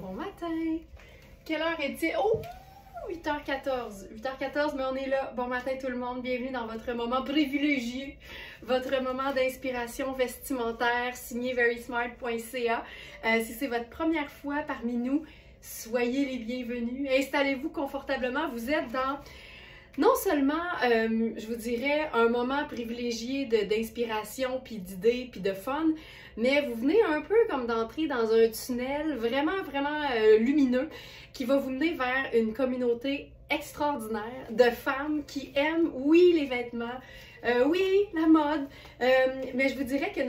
Bon matin! Quelle heure est-il? Oh! 8h14. 8h14, mais on est là. Bon matin tout le monde. Bienvenue dans votre moment privilégié. Votre moment d'inspiration vestimentaire signé verysmart.ca. Si c'est votre première fois parmi nous, soyez les bienvenus. Installez-vous confortablement. Vous êtes dans... Non seulement, je vous dirais, un moment privilégié d'inspiration, puis d'idées, puis de fun, mais vous venez un peu comme d'entrer dans un tunnel vraiment lumineux qui va vous mener vers une communauté extraordinaire de femmes qui aiment, oui, les vêtements, oui, la mode, mais je vous dirais que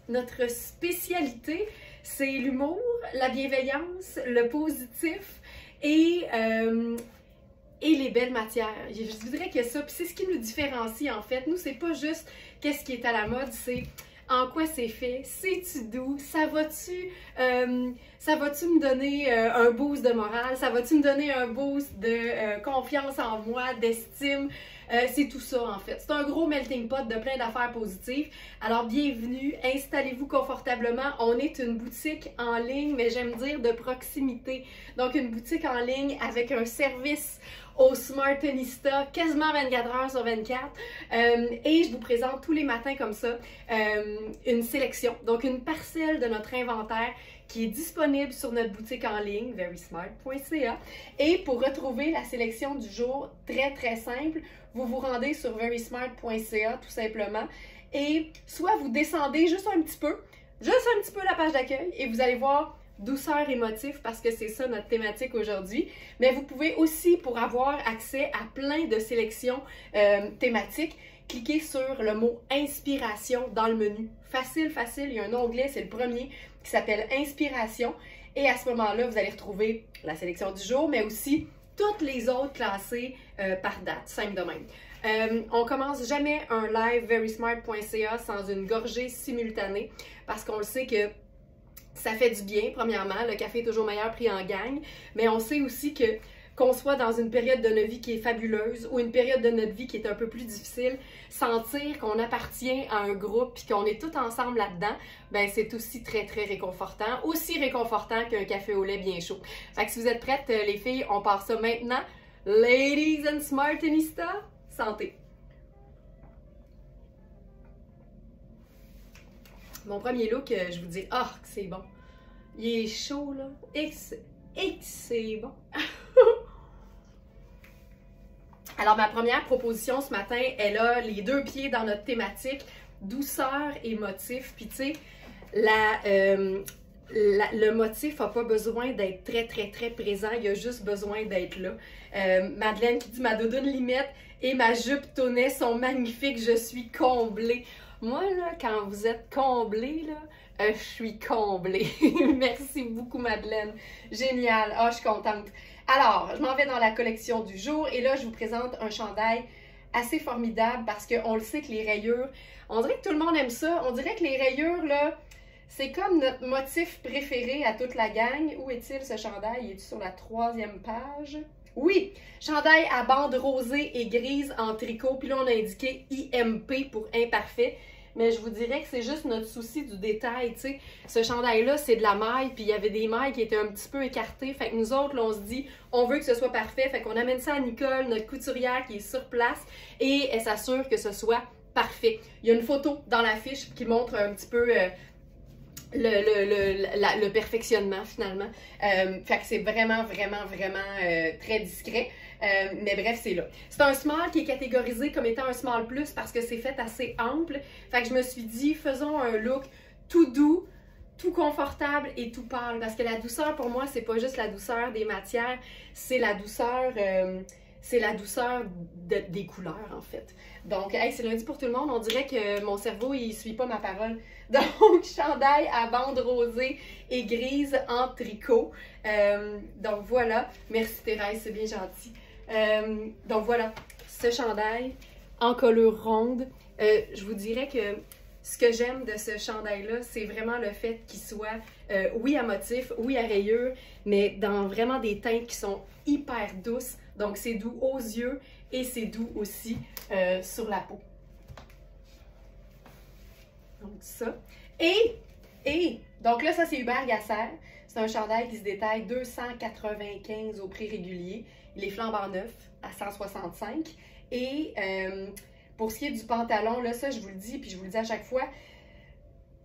notre spécialité, c'est l'humour, la bienveillance, le positif et les belles matières. Je vous dirais que ça, puis c'est ce qui nous différencie en fait. Nous, c'est pas juste qu'est-ce qui est à la mode, c'est en quoi c'est fait, c'est-tu doux, ça va-tu me donner un boost de morale, ça va-tu me donner un boost de confiance en moi, d'estime. C'est tout ça en fait. C'est un gros melting pot de plein d'affaires positives. Alors bienvenue, installez-vous confortablement. On est une boutique en ligne, mais j'aime dire de proximité. Donc une boutique en ligne avec un service au Smartenista, quasiment 24 heures sur 24. Et je vous présente tous les matins comme ça une sélection, donc une parcelle de notre inventaire qui est disponible sur notre boutique en ligne, verysmart.ca. Et pour retrouver la sélection du jour, très simple, vous vous rendez sur verysmart.ca tout simplement. Et soit vous descendez juste un petit peu la page d'accueil et vous allez voir douceur et motif parce que c'est ça notre thématique aujourd'hui. Mais vous pouvez aussi, pour avoir accès à plein de sélections thématiques, cliquer sur le mot inspiration dans le menu. Facile, il y a un onglet, c'est le premier, qui s'appelle inspiration. Et à ce moment-là, vous allez retrouver la sélection du jour, mais aussi toutes les autres classées par date, simple de même. On commence jamais un live verysmart.ca sans une gorgée simultanée parce qu'on le sait que ça fait du bien, premièrement. Le café est toujours meilleur pris en gang, mais on sait aussi que qu'on soit dans une période de notre vie qui est fabuleuse ou une période de notre vie qui est un peu plus difficile, sentir qu'on appartient à un groupe et qu'on est tous ensemble là-dedans, ben c'est aussi très réconfortant, aussi réconfortant qu'un café au lait bien chaud. Fait que si vous êtes prêtes, les filles, on part ça maintenant. Ladies and Smartenista, santé! Mon premier look, je vous dis, ah, que c'est bon. Il est chaud, là. Et que c'est bon. Alors, ma première proposition ce matin, elle a les deux pieds dans notre thématique, douceur et motif. Puis, tu sais, le motif n'a pas besoin d'être très présent, il a juste besoin d'être là. Madeleine qui dit « Ma doudoune limette et ma jupe tonnet sont magnifiques, je suis comblée. » Moi, là, quand vous êtes comblée, là, je suis comblée. Merci beaucoup, Madeleine. Génial. Ah, je suis contente. Alors, je m'en vais dans la collection du jour et là, je vous présente un chandail assez formidable parce qu'on le sait que les rayures, on dirait que tout le monde aime ça. On dirait que les rayures, là, c'est comme notre motif préféré à toute la gang. Où est-il ce chandail? Il est sur la 3e page? Oui! Chandail à bande rosée et grise en tricot. Puis là, on a indiqué IMP pour imparfait. Mais je vous dirais que c'est juste notre souci du détail, tu sais. Ce chandail-là, c'est de la maille, puis il y avait des mailles qui étaient un petit peu écartées. Fait que nous autres, là, on se dit, on veut que ce soit parfait. Fait qu'on amène ça à Nicole, notre couturière qui est sur place, et elle s'assure que ce soit parfait. Il y a une photo dans la fiche qui montre un petit peu le perfectionnement, finalement. Fait que c'est vraiment très discret. Mais bref, c'est là. C'est un small qui est catégorisé comme étant un small plus parce que c'est fait assez ample. Fait que je me suis dit, faisons un look tout doux, tout confortable et tout pâle. Parce que la douceur, pour moi, c'est pas juste la douceur des matières, c'est la douceur des couleurs, en fait. Donc, hey, c'est lundi pour tout le monde. On dirait que mon cerveau, il suit pas ma parole. Donc, chandail à bande rosée et grise en tricot. Donc, voilà. Merci, Thérèse, c'est bien gentil. Donc, voilà. Ce chandail en colure ronde. Je vous dirais que ce que j'aime de ce chandail-là, c'est vraiment le fait qu'il soit, oui, à motif, oui, à rayures, mais dans vraiment des teintes qui sont hyper douces. Donc, c'est doux aux yeux et c'est doux aussi sur la peau. Donc, ça. Et Donc là, ça, c'est Hubert Gasser. C'est un chandail qui se détaille 295 au prix régulier. Il est flambant neuf à 165. Et pour ce qui est du pantalon, là, ça, je vous le dis, puis je vous le dis à chaque fois,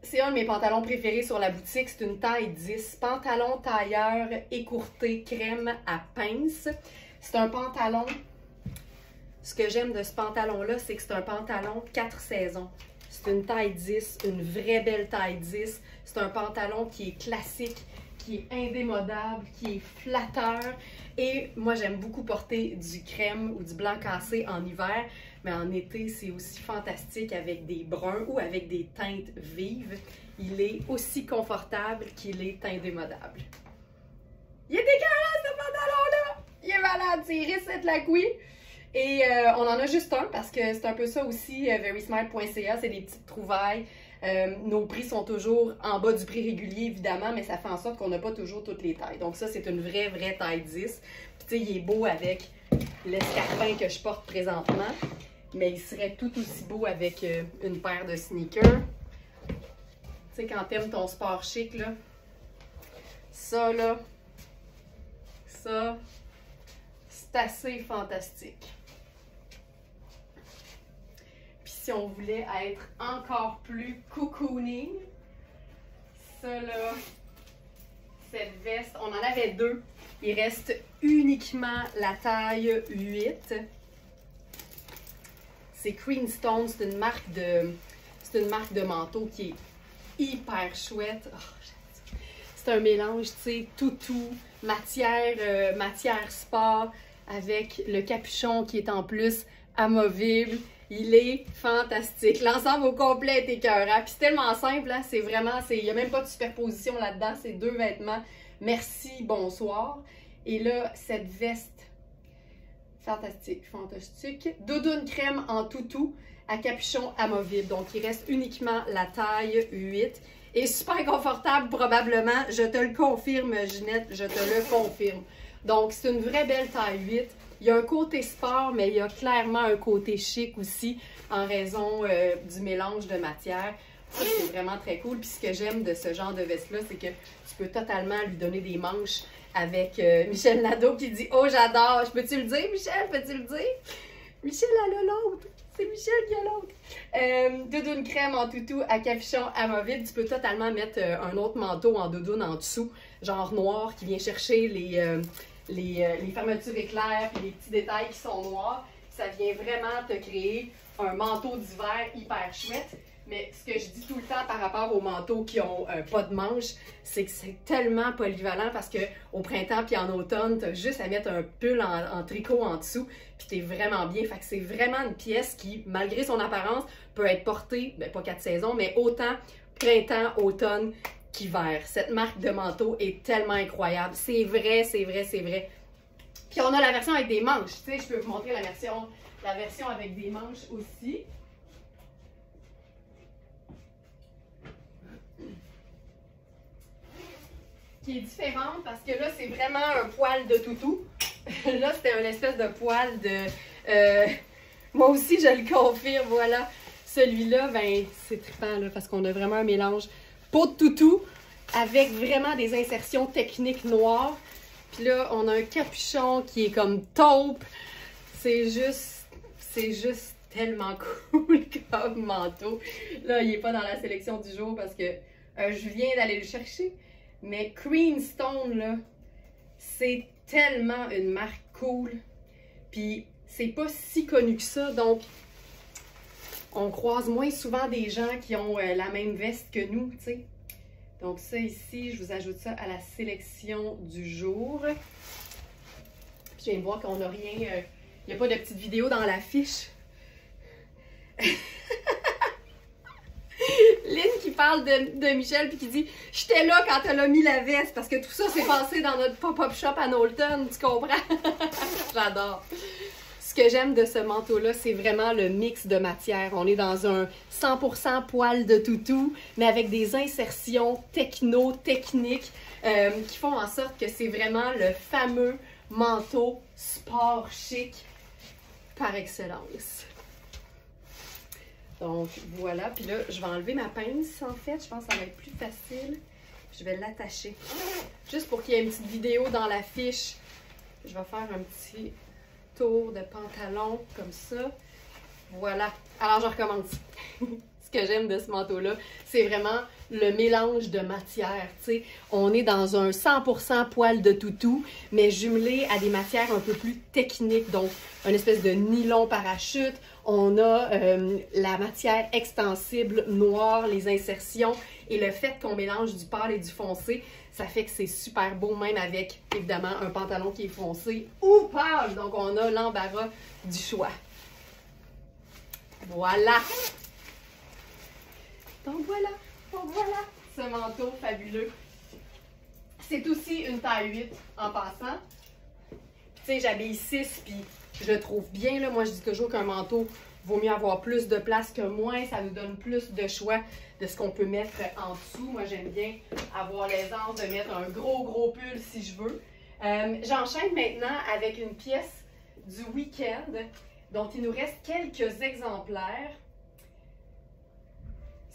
c'est un de mes pantalons préférés sur la boutique. C'est une taille 10. Pantalon tailleur écourté crème à pince. C'est un pantalon... Ce que j'aime de ce pantalon-là, c'est que c'est un pantalon 4 saisons. C'est une taille 10, une vraie belle taille 10. C'est un pantalon qui est classique, qui est indémodable, qui est flatteur. Et moi, j'aime beaucoup porter du crème ou du blanc cassé en hiver. Mais en été, c'est aussi fantastique avec des bruns ou avec des teintes vives. Il est aussi confortable qu'il est indémodable. Il est dégueulasse, ce pantalon-là! Il est malade, c'est Risset la couille. Et on en a juste un parce que c'est un peu ça aussi, verysmart.ca, c'est des petites trouvailles. Nos prix sont toujours en bas du prix régulier, évidemment, mais ça fait en sorte qu'on n'a pas toujours toutes les tailles. Donc ça, c'est une vraie taille 10. Puis tu sais, il est beau avec l'escarpin que je porte présentement, mais il serait tout aussi beau avec une paire de sneakers. Tu sais, quand t'aimes ton sport chic, là, ça, c'est assez fantastique. Puis si on voulait être encore plus cocooning, ça là, cette veste, on en avait deux. Il reste uniquement la taille 8. C'est Creamstone, c'est une marque de manteau qui est hyper chouette. Oh, c'est un mélange, tu sais, toutou, matière sport, avec le capuchon qui est en plus amovible. Il est fantastique. L'ensemble au complet est écœurant. Puis c'est tellement simple, hein? C'est vraiment, il n'y a même pas de superposition là-dedans. C'est deux vêtements. Merci, bonsoir. Et là, cette veste, fantastique. Doudoune crème en toutou à capuchon amovible. Donc, il reste uniquement la taille 8. Et super confortable, probablement. Je te le confirme, Ginette, je te le confirme. Donc, c'est une vraie belle taille 8. Il y a un côté sport, mais il y a clairement un côté chic aussi en raison du mélange de matières. Ça, c'est vraiment très cool. Puis ce que j'aime de ce genre de veste-là, c'est que tu peux totalement lui donner des manches avec Michel Nadeau qui dit « Oh, j'adore! » Peux-tu le dire, Michel? Peux-tu le dire? Michel, elle a l'autre! C'est Michel qui a l'autre! Doudoune crème en toutou à capuchon amovible. Tu peux totalement mettre un autre manteau en doudoune en dessous, genre noir, qui vient chercher les fermetures éclairs et les petits détails qui sont noirs. Ça vient vraiment te créer un manteau d'hiver hyper chouette. Mais ce que je dis tout le temps par rapport aux manteaux qui ont pas de manches, c'est que c'est tellement polyvalent parce qu'au printemps puis en automne, tu as juste à mettre un pull en tricot en dessous puis tu es vraiment bien. Fait que c'est vraiment une pièce qui, malgré son apparence, peut être portée, ben, pas 4 saisons, mais autant printemps, automne qu'hiver. Cette marque de manteau est tellement incroyable. C'est vrai, c'est vrai, c'est vrai. Puis on a la version avec des manches. Tu sais, je peux vous montrer la version avec des manches aussi. Qui est différente parce que là, c'est vraiment un poil de toutou. Là, c'était une espèce de poil de... Moi aussi, je le confirme, voilà. Celui-là, ben, c'est trippant, là, parce qu'on a vraiment un mélange peau de toutou avec vraiment des insertions techniques noires. Puis là, on a un capuchon qui est comme taupe. C'est juste tellement cool comme manteau. Là, il n'est pas dans la sélection du jour parce que je viens d'aller le chercher. Mais Creamstone, là, c'est tellement une marque cool. Puis, c'est pas si connu que ça. Donc, on croise moins souvent des gens qui ont la même veste que nous, tu sais. Donc, ça ici, je vous ajoute ça à la sélection du jour. Je viens de voir qu'on n'a rien... il n'y a pas de petite vidéo dans la fiche. Lynn qui parle de Michel puis qui dit « J'étais là quand elle a mis la veste parce que tout ça s'est passé dans notre pop-up shop à Knowlton, tu comprends? » J'adore. Ce que j'aime de ce manteau-là, c'est vraiment le mix de matières. On est dans un 100% poil de toutou, mais avec des insertions techniques qui font en sorte que c'est vraiment le fameux manteau sport chic par excellence. Donc voilà, puis là, je vais enlever ma pince en fait, je pense que ça va être plus facile. Je vais l'attacher. Juste pour qu'il y ait une petite vidéo dans la fiche, je vais faire un petit tour de pantalon comme ça. Voilà. Alors, je recommence. Ce que j'aime de ce manteau-là, c'est vraiment le mélange de matières. Tu sais, on est dans un 100% poil de toutou, mais jumelé à des matières un peu plus techniques. Donc, une espèce de nylon parachute. On a la matière extensible noire, les insertions. Et le fait qu'on mélange du pâle et du foncé, ça fait que c'est super beau, même avec, évidemment, un pantalon qui est foncé ou pâle. Donc, on a l'embarras du choix. Voilà! Donc voilà ce manteau fabuleux. C'est aussi une taille 8 en passant. Tu sais, j'habille 6 puis je le trouve bien. Là. Moi, je dis toujours qu'un manteau, vaut mieux avoir plus de place que moins. Ça nous donne plus de choix de ce qu'on peut mettre en dessous. Moi, j'aime bien avoir l'aisance de mettre un gros pull si je veux. J'enchaîne maintenant avec une pièce du week-end dont il nous reste quelques exemplaires.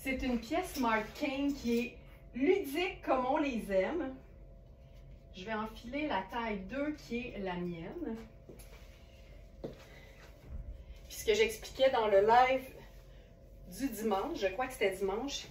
C'est une pièce Marc Cain qui est ludique comme on les aime. Je vais enfiler la taille 2 qui est la mienne. Puis ce que j'expliquais dans le live du dimanche, je crois que c'était dimanche,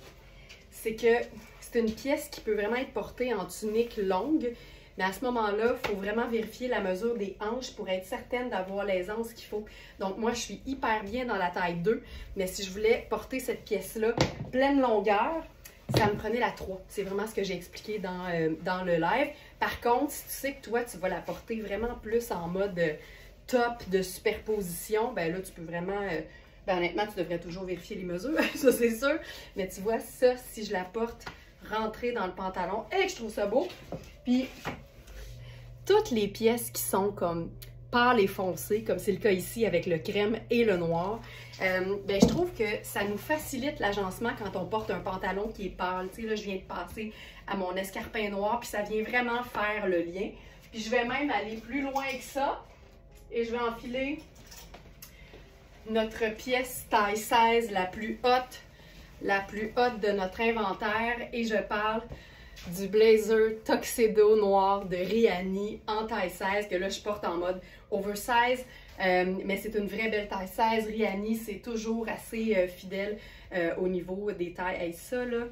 c'est que c'est une pièce qui peut vraiment être portée en tunique longue. Mais à ce moment-là, il faut vraiment vérifier la mesure des hanches pour être certaine d'avoir l'aisance qu'il faut. Donc moi, je suis hyper bien dans la taille 2, mais si je voulais porter cette pièce-là pleine longueur, ça me prenait la 3. C'est vraiment ce que j'ai expliqué dans le live. Par contre, si tu sais que toi, tu vas la porter vraiment plus en mode top de superposition, ben là, tu peux vraiment... ben honnêtement, tu devrais toujours vérifier les mesures, ça c'est sûr. Mais tu vois, ça, si je la porte rentrer dans le pantalon, et je trouve ça beau. Puis, toutes les pièces qui sont comme pâles et foncées, comme c'est le cas ici avec le crème et le noir, ben, je trouve que ça nous facilite l'agencement quand on porte un pantalon qui est pâle. Tu sais, là, je viens de passer à mon escarpin noir, puis ça vient vraiment faire le lien. Puis, je vais même aller plus loin que ça, et je vais enfiler notre pièce taille 16, la plus haute de notre inventaire, et je parle du blazer tuxedo noir de Rihanni en taille 16 que là je porte en mode oversize, mais c'est une vraie belle taille 16. Rihanni, c'est toujours assez fidèle au niveau des tailles. Hey, ça là,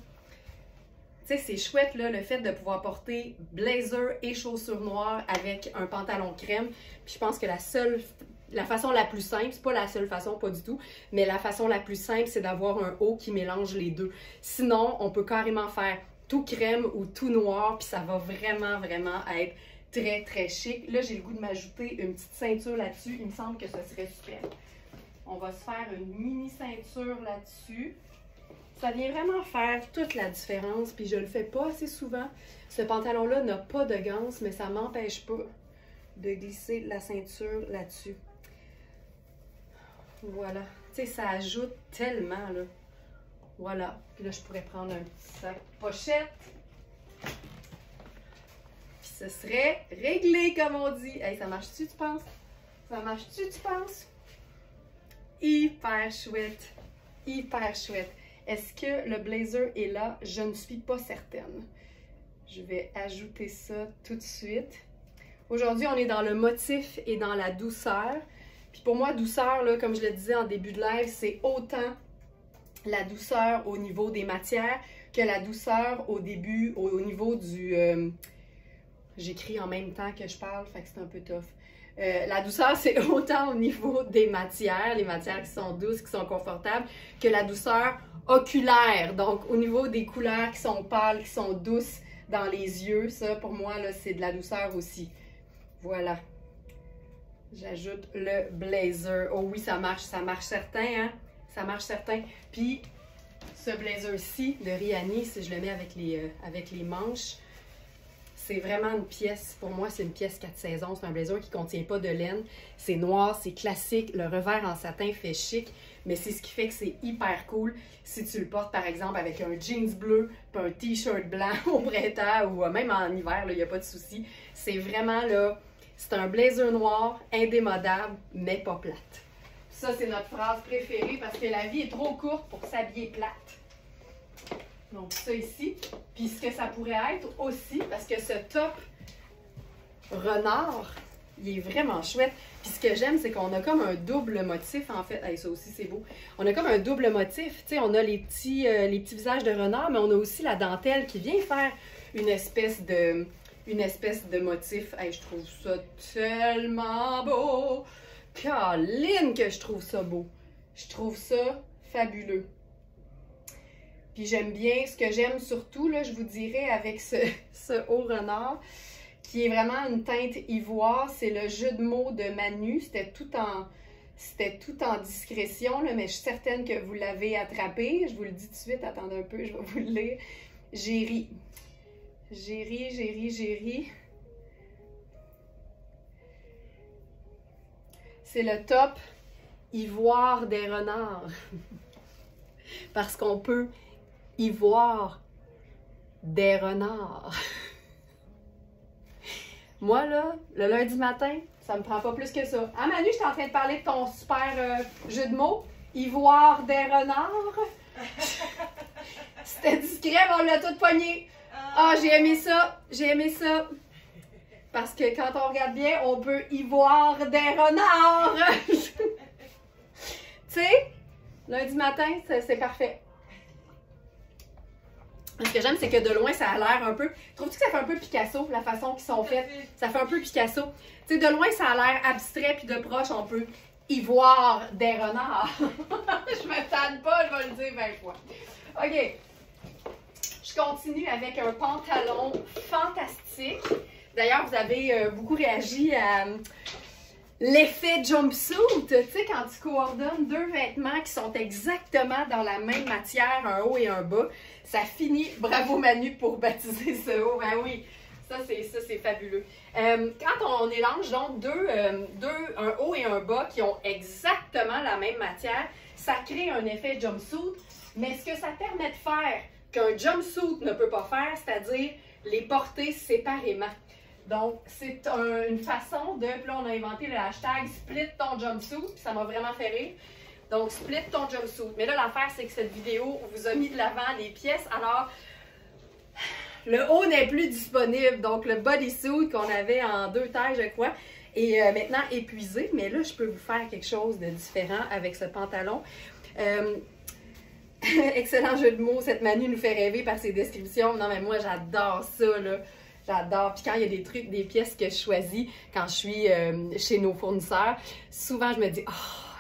tu sais, c'est chouette là, le fait de pouvoir porter blazer et chaussures noires avec un pantalon crème. Puis je pense que la façon la plus simple, c'est pas la seule façon, pas du tout, mais la façon la plus simple, c'est d'avoir un haut qui mélange les deux. Sinon, on peut carrément faire tout crème ou tout noir, puis ça va vraiment être très chic. Là, j'ai le goût de m'ajouter une petite ceinture là-dessus. Il me semble que ce serait super. On va se faire une mini ceinture là-dessus. Ça vient vraiment faire toute la différence, puis je le fais pas assez souvent. Ce pantalon-là n'a pas de ganse, mais ça m'empêche pas de glisser la ceinture là-dessus. Voilà. Tu sais, ça ajoute tellement, là. Voilà. Puis là, je pourrais prendre un petit sac pochette. Puis ce serait réglé, comme on dit. Hey, ça marche-tu, tu penses? Ça marche-tu, tu penses? Hyper chouette. Hyper chouette. Est-ce que le blazer est là? Je ne suis pas certaine. Je vais ajouter ça tout de suite. Aujourd'hui, on est dans le motif et dans la douceur. Puis pour moi, douceur, là, comme je le disais en début de live, c'est autant la douceur au niveau des matières que la douceur au début, au niveau du... J'écris en même temps que je parle, fait que c'est un peu tough. La douceur, c'est autant au niveau des matières, les matières qui sont douces, qui sont confortables, que la douceur oculaire. Donc, au niveau des couleurs qui sont pâles, qui sont douces dans les yeux, ça, pour moi, là, c'est de la douceur aussi. Voilà. J'ajoute le blazer. Oh oui, ça marche certain, hein? Ça marche certain. Puis, ce blazer-ci de Rihanni, si je le mets avec les manches, c'est vraiment une pièce, pour moi, c'est une pièce 4 saisons. C'est un blazer qui ne contient pas de laine. C'est noir, c'est classique. Le revers en satin fait chic, mais c'est ce qui fait que c'est hyper cool si tu le portes, par exemple, avec un jeans bleu puis un t-shirt blanc au printemps ou même en hiver, il n'y a pas de souci. C'est vraiment, là, c'est un blazer noir, indémodable, mais pas plate. Ça, c'est notre phrase préférée parce que la vie est trop courte pour s'habiller plate. Donc, ça ici. Puis ce que ça pourrait être aussi, parce que ce top renard, il est vraiment chouette. Puis ce que j'aime, c'est qu'on a comme un double motif, en fait. Hey, ça aussi, c'est beau. On a comme un double motif. Tu sais, on a les petits visages de renard, mais on a aussi la dentelle qui vient faire une espèce de motif. Hey, je trouve ça tellement beau! Caroline, que je trouve ça beau! Je trouve ça fabuleux. Puis j'aime bien, ce que j'aime surtout, là, je vous dirais, avec ce haut renard, qui est vraiment une teinte ivoire, c'est le jeu de mots de Manu. C'était tout en discrétion, là, mais je suis certaine que vous l'avez attrapé. Je vous le dis tout de suite, attendez un peu, je vais vous le lire. J'ai ri. J'ai ri, j'ai ri, j'ai ri. C'est le top ivoire des renards. Parce qu'on peut y voir des renards. Moi, là, le lundi matin, ça me prend pas plus que ça. Ah, Manu, je suis en train de parler de ton super jeu de mots. Ivoire des renards. C'était discret, mais on l'a tout pogné. Ah, j'ai aimé ça. J'ai aimé ça. Parce que quand on regarde bien, on peut y voir des renards. Tu sais, lundi matin, c'est parfait. Ce que j'aime, c'est que de loin, ça a l'air un peu... Trouves-tu que ça fait un peu Picasso, la façon qu'ils sont faites? Ça fait un peu Picasso. Tu sais, de loin, ça a l'air abstrait, puis de proche, on peut y voir des renards. Je me tanne pas, je vais le dire 20 fois. OK. Je continue avec un pantalon fantastique. D'ailleurs, vous avez beaucoup réagi à l'effet jumpsuit. Tu sais, quand tu coordonnes deux vêtements qui sont exactement dans la même matière, un haut et un bas, ça finit. Bravo Manu pour baptiser ce haut. Ben oui, ça c'est fabuleux. Quand on mélange donc un haut et un bas qui ont exactement la même matière, ça crée un effet jumpsuit. Mais ce que ça permet de faire, qu'un jumpsuit ne peut pas faire, c'est-à-dire les porter séparément. Donc, c'est une façon de... Puis là, on a inventé le hashtag « Split ton jumpsuit », puis ça m'a vraiment fait rire. Donc, split ton jumpsuit. Mais là, l'affaire, c'est que cette vidéo vous a mis de l'avant les pièces. Alors, le haut n'est plus disponible. Donc, le bodysuit qu'on avait en 2 tailles, je crois, est maintenant épuisé. Mais là, je peux vous faire quelque chose de différent avec ce pantalon. Excellent jeu de mots. Cette Manu nous fait rêver par ses descriptions. Non, mais moi, j'adore ça, là. J'adore. Puis quand il y a des trucs, des pièces que je choisis quand je suis chez nos fournisseurs, souvent je me dis « Oh,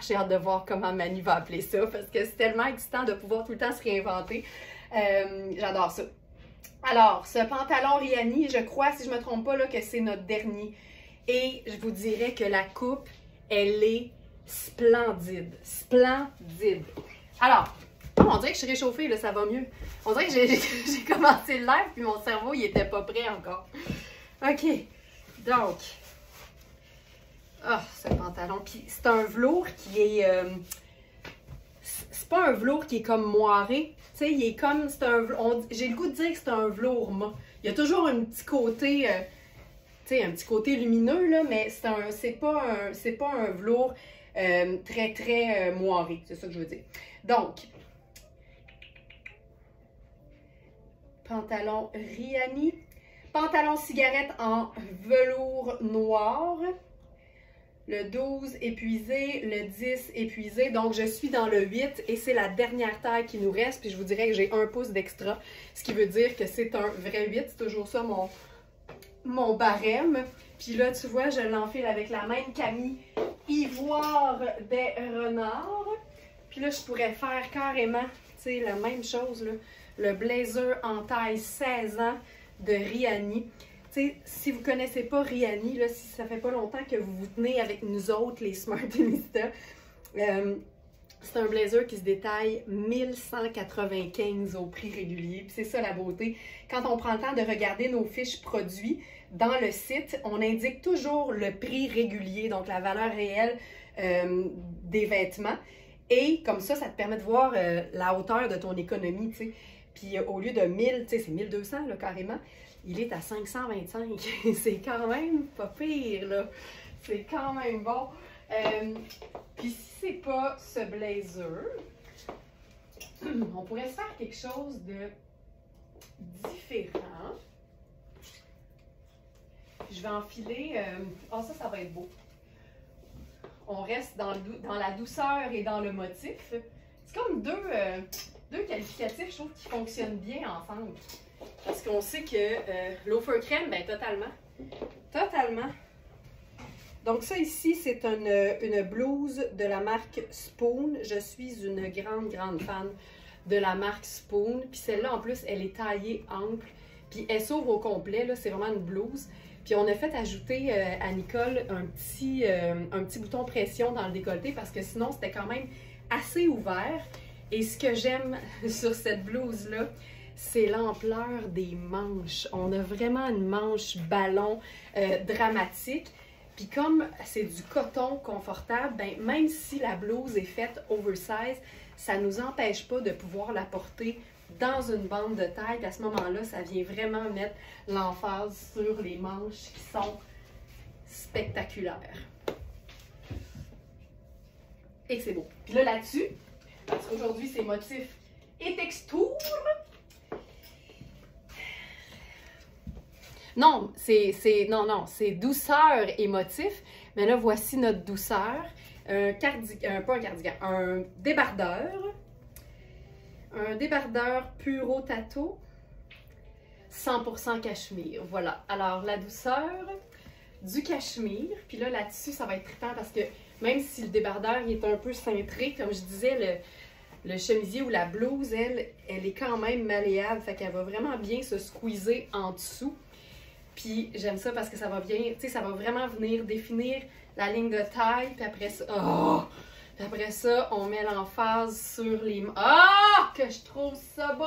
j'ai hâte de voir comment Manu va appeler ça » parce que c'est tellement excitant de pouvoir tout le temps se réinventer. J'adore ça. Alors, ce pantalon Rihanni, je crois, si je ne me trompe pas, là, que c'est notre dernier. Et je vous dirais que la coupe, elle est splendide. Splendide. Alors, on dirait que je suis réchauffée, là, ça va mieux. On dirait que j'ai commencé le live, puis mon cerveau, il était pas prêt encore. OK. Donc. Ah, ce pantalon. Puis c'est un velours qui est... c'est pas un velours qui est comme moiré. Tu sais, il est comme... J'ai le goût de dire que c'est un velours mat. Il y a toujours un petit côté... tu sais, un petit côté lumineux, là, mais c'est pas un velours très, très moiré. C'est ça que je veux dire. Donc... Pantalon Rihanni. Pantalon cigarette en velours noir. Le 12 épuisé, le 10 épuisé. Donc, je suis dans le 8 et c'est la dernière taille qui nous reste. Puis, je vous dirais que j'ai 1 pouce d'extra. Ce qui veut dire que c'est un vrai 8. C'est toujours ça mon barème. Puis là, tu vois, je l'enfile avec la même camie ivoire des renards. Puis là, je pourrais faire carrément, tu sais, la même chose, là. Le blazer en taille 16 ans de Rihanni. Tu sais, si vous ne connaissez pas Rihanni, là, si ça fait pas longtemps que vous vous tenez avec nous autres, les Smartinista, c'est un blazer qui se détaille 1195 au prix régulier. C'est ça la beauté. Quand on prend le temps de regarder nos fiches produits, dans le site, on indique toujours le prix régulier, donc la valeur réelle des vêtements. Et comme ça, ça te permet de voir la hauteur de ton économie, tu sais. Puis au lieu de 1000, tu sais, c'est 1200 là, carrément, il est à 525. C'est quand même pas pire, là. C'est quand même bon. Puis si c'est pas ce blazer, on pourrait se faire quelque chose de différent. je vais enfiler... Oh, ça va être beau. On reste dans la douceur et dans le motif. C'est comme deux qualificatifs, je trouve, qui fonctionnent bien ensemble. Parce qu'on sait que l'eau-feu crème, ben totalement. Totalement. Donc ça ici, c'est une blouse de la marque Spoon. Je suis une grande fan de la marque Spoon. Puis celle-là, en plus, elle est taillée ample. Puis elle s'ouvre au complet, là, c'est vraiment une blouse. Puis on a fait ajouter à Nicole un petit bouton pression dans le décolleté parce que sinon, c'était quand même assez ouvert. Et ce que j'aime sur cette blouse-là, c'est l'ampleur des manches. On a vraiment une manche ballon dramatique. Puis comme c'est du coton confortable, ben, même si la blouse est faite oversize, ça ne nous empêche pas de pouvoir la porter dans une bande de taille. À ce moment-là, ça vient vraiment mettre l'emphase sur les manches qui sont spectaculaires. Et c'est beau. Puis là, là-dessus, parce qu'aujourd'hui, c'est motif et texture. Non, c'est douceur et motif. Mais là, voici notre douceur. Un débardeur. Un débardeur Puro Tato. 100% cachemire. Voilà. Alors, la douceur du cachemire. Puis là, là-dessus, ça va être trippant parce que même si le débardeur il est un peu cintré, comme je disais, le chemisier ou la blouse, elle est quand même malléable. Fait qu'elle va vraiment bien se squeezer en dessous. Puis j'aime ça parce que ça va bien, tu sais, ça va vraiment venir définir la ligne de taille. Puis après ça, puis après ça, on met l'emphase sur les... que je trouve ça beau!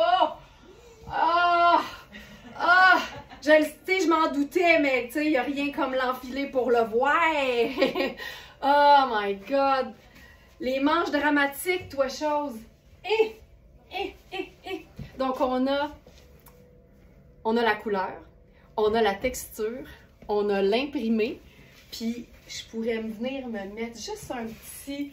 Je m'en doutais, mais tu sais, il n'y a rien comme l'enfiler pour le voir. Oh my God! Les manches dramatiques, toi, chose. Donc, on a la couleur. On a la texture, on a l'imprimé, puis je pourrais venir me mettre juste un petit...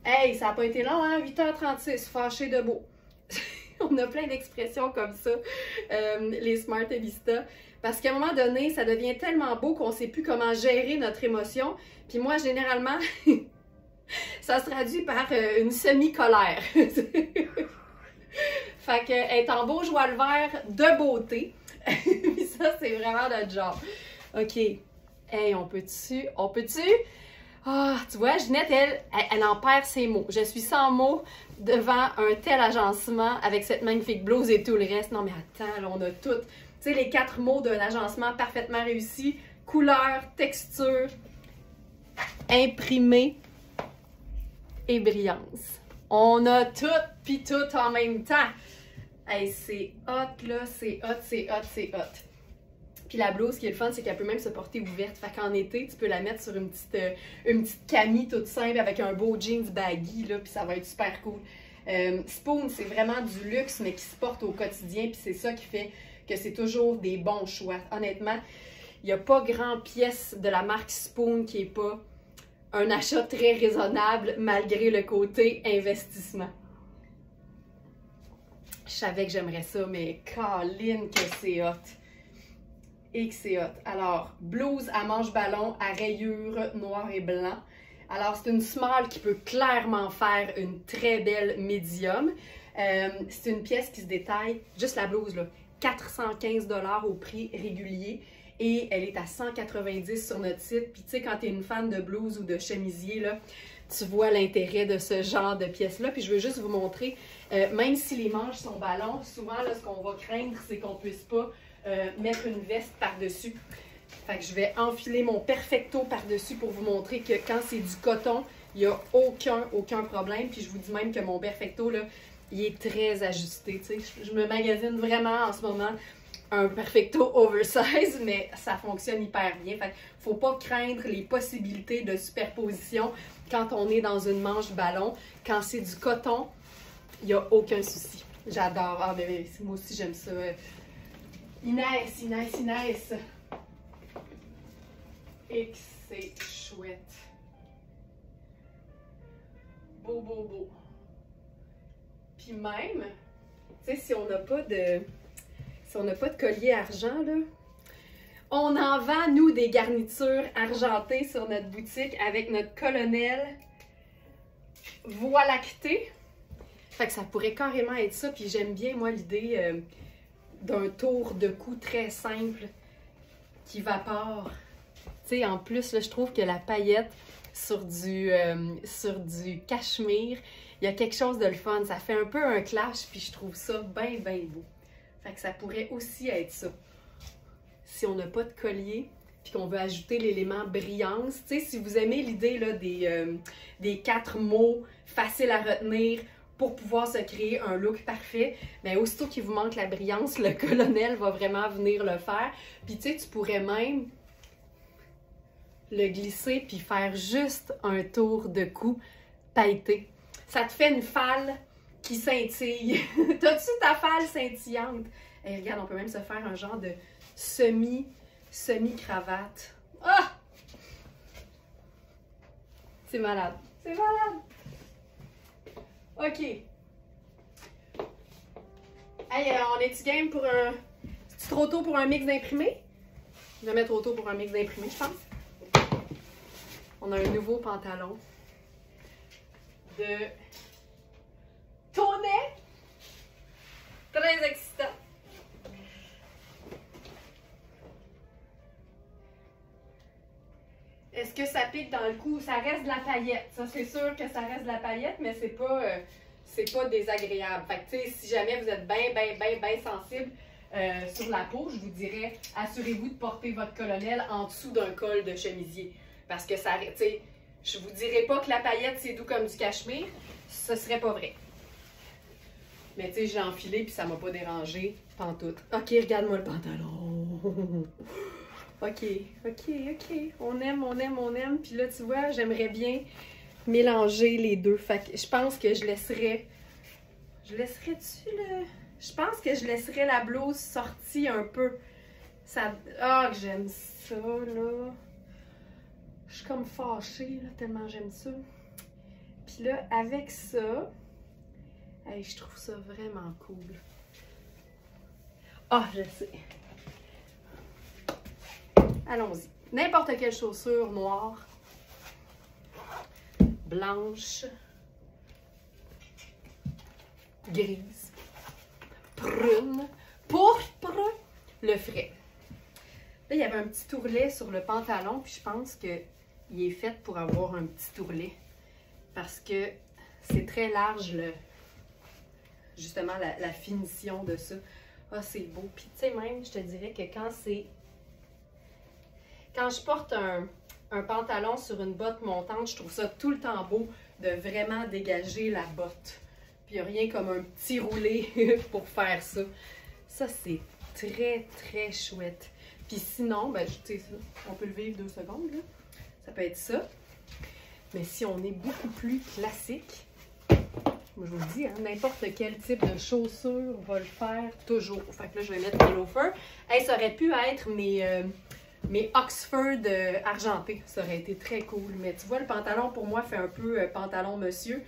Hey, ça n'a pas été long, hein? 8h36, fâché de beau. On a plein d'expressions comme ça, les Smartista. Parce qu'à un moment donné, ça devient tellement beau qu'on ne sait plus comment gérer notre émotion. Puis moi, généralement, ça se traduit par une semi-colère. Fait que être en beau joie le vert de beauté. Puis ça, c'est vraiment notre genre. OK. Hey, on peut-tu? Ah, tu vois, Ginette, elle en perd ses mots. Je suis sans mots devant un tel agencement avec cette magnifique blouse et tout le reste. Non, mais attends, là, on a tout. Tu sais, les 4 mots d'un agencement parfaitement réussi. Couleur, texture, imprimé et brillance. On a tout, puis tout en même temps. Hey, c'est hot, là, c'est hot. Puis la blouse, ce qui est le fun, c'est qu'elle peut même se porter ouverte. Fait qu'en été, tu peux la mettre sur une petite camie toute simple avec un beau jeans baggy, là, puis ça va être super cool. Spoon, c'est vraiment du luxe, mais qui se porte au quotidien, puis c'est ça qui fait que c'est toujours des bons choix. Honnêtement, il n'y a pas grand pièce de la marque Spoon qui n'est pas un achat très raisonnable malgré le côté investissement. Je savais que j'aimerais ça, mais Caroline, que c'est hot! Et que c'est hot. Alors, blouse à manche ballon à rayures noir et blanc. Alors, c'est une small qui peut clairement faire une très belle médium. C'est une pièce qui se détaille, juste la blouse, là, 415 $ au prix régulier. Et elle est à 190 sur notre site. Puis tu sais, quand tu es une fan de blouse ou de chemisier, là, tu vois l'intérêt de ce genre de pièces-là. Puis je veux juste vous montrer, même si les manches sont ballons, souvent, là, ce qu'on va craindre, c'est qu'on ne puisse pas mettre une veste par-dessus. Fait que je vais enfiler mon perfecto par-dessus pour vous montrer que quand c'est du coton, il n'y a aucun problème. Puis je vous dis même que mon perfecto, là, il est très ajusté. Tu sais, je me magasine vraiment en ce moment un perfecto oversize, mais ça fonctionne hyper bien. Fait qu'il ne faut pas craindre les possibilités de superposition quand on est dans une manche ballon. Quand c'est du coton, il n'y a aucun souci. J'adore. Ah, mais moi aussi, j'aime ça. Inès. Et que c'est chouette. Beau. Puis même, Tu sais, si on n'a pas de collier argent, là, on en vend, nous, des garnitures argentées sur notre boutique avec notre colonel Voie lactée. Fait que ça pourrait carrément être ça. Puis j'aime bien, moi, l'idée d'un tour de cou très simple qui vapore. Tu sais, en plus, là, je trouve que la paillette sur du cachemire, il y a quelque chose de le fun. Ça fait un peu un clash, puis je trouve ça bien, bien beau. Fait que ça pourrait aussi être ça. Si on n'a pas de collier, puis qu'on veut ajouter l'élément brillance. Tu sais, si vous aimez l'idée là, des 4 mots faciles à retenir pour pouvoir se créer un look parfait, bien aussitôt qu'il vous manque la brillance, le colonel va vraiment venir le faire. Puis tu sais, tu pourrais même le glisser puis faire juste un tour de cou pailleté. Ça te fait une falle qui scintille. T'as-tu ta falle scintillante? Et regarde, on peut même se faire un genre de semi-cravate. Ah! C'est malade. C'est malade. OK. Hey, on est-tu game pour un... C'est trop tôt pour un mix d'imprimé? Jamais trop tôt pour un mix d'imprimé, je pense. On a un nouveau pantalon de Tonnet. Très excitant. Est-ce que ça pique dans le cou? Ça reste de la paillette. Ça, c'est sûr que ça reste de la paillette, mais c'est pas désagréable. Fait que, tu sais, si jamais vous êtes bien sensible sur la peau, je vous dirais, assurez-vous de porter votre colonel en dessous d'un col de chemisier. Parce que ça, tu sais, je vous dirais pas que la paillette, c'est doux comme du cachemire. Ce serait pas vrai. Mais, tu sais, j'ai enfilé puis ça m'a pas dérangé pantoute. OK, regarde-moi le pantalon. OK. On aime. Puis là, tu vois, j'aimerais bien mélanger les deux. Fait que je pense que je laisserais la blouse sortie un peu. Ça... Ah, que j'aime ça, là. Je suis comme fâchée, là, tellement j'aime ça. Puis là, avec ça, hey, je trouve ça vraiment cool. Ah, je sais. Allons-y. N'importe quelle chaussure noire, blanche, grise, prune, pourpre, le ferait. Là, il y avait un petit tourlet sur le pantalon, puis je pense qu'il est fait pour avoir un petit tourlet. Parce que c'est très large, justement, la finition de ça. Ah, c'est beau. Puis, tu sais, même, je te dirais que quand je porte un pantalon sur une botte montante, je trouve ça tout le temps beau de vraiment dégager la botte. Puis, il n'y a rien comme un petit roulé pour faire ça. Ça, c'est très, très chouette. Puis sinon, ben, tu sais, on peut le vivre 2 secondes, là. Ça peut être ça. Mais si on est beaucoup plus classique, moi je vous le dis, hein, n'importe quel type de chaussure va le faire toujours. Fait que là, je vais mettre mes loafers. Hey, ça aurait pu être mes Oxford argentés. Ça aurait été très cool. Mais tu vois, le pantalon, pour moi, fait un peu pantalon monsieur.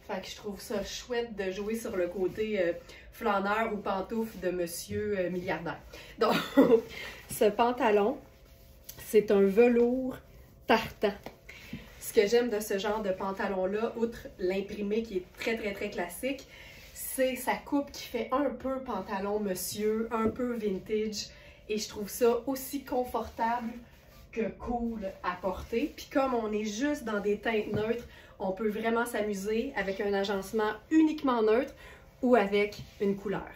Fait que je trouve ça chouette de jouer sur le côté flâneur ou pantoufle de monsieur milliardaire. Donc, ce pantalon, c'est un velours tartan. Ce que j'aime de ce genre de pantalon-là, outre l'imprimé qui est très, très, très classique, c'est sa coupe qui fait un peu pantalon monsieur, un peu vintage. Et je trouve ça aussi confortable que cool à porter. Puis comme on est juste dans des teintes neutres, on peut vraiment s'amuser avec un agencement uniquement neutre ou avec une couleur.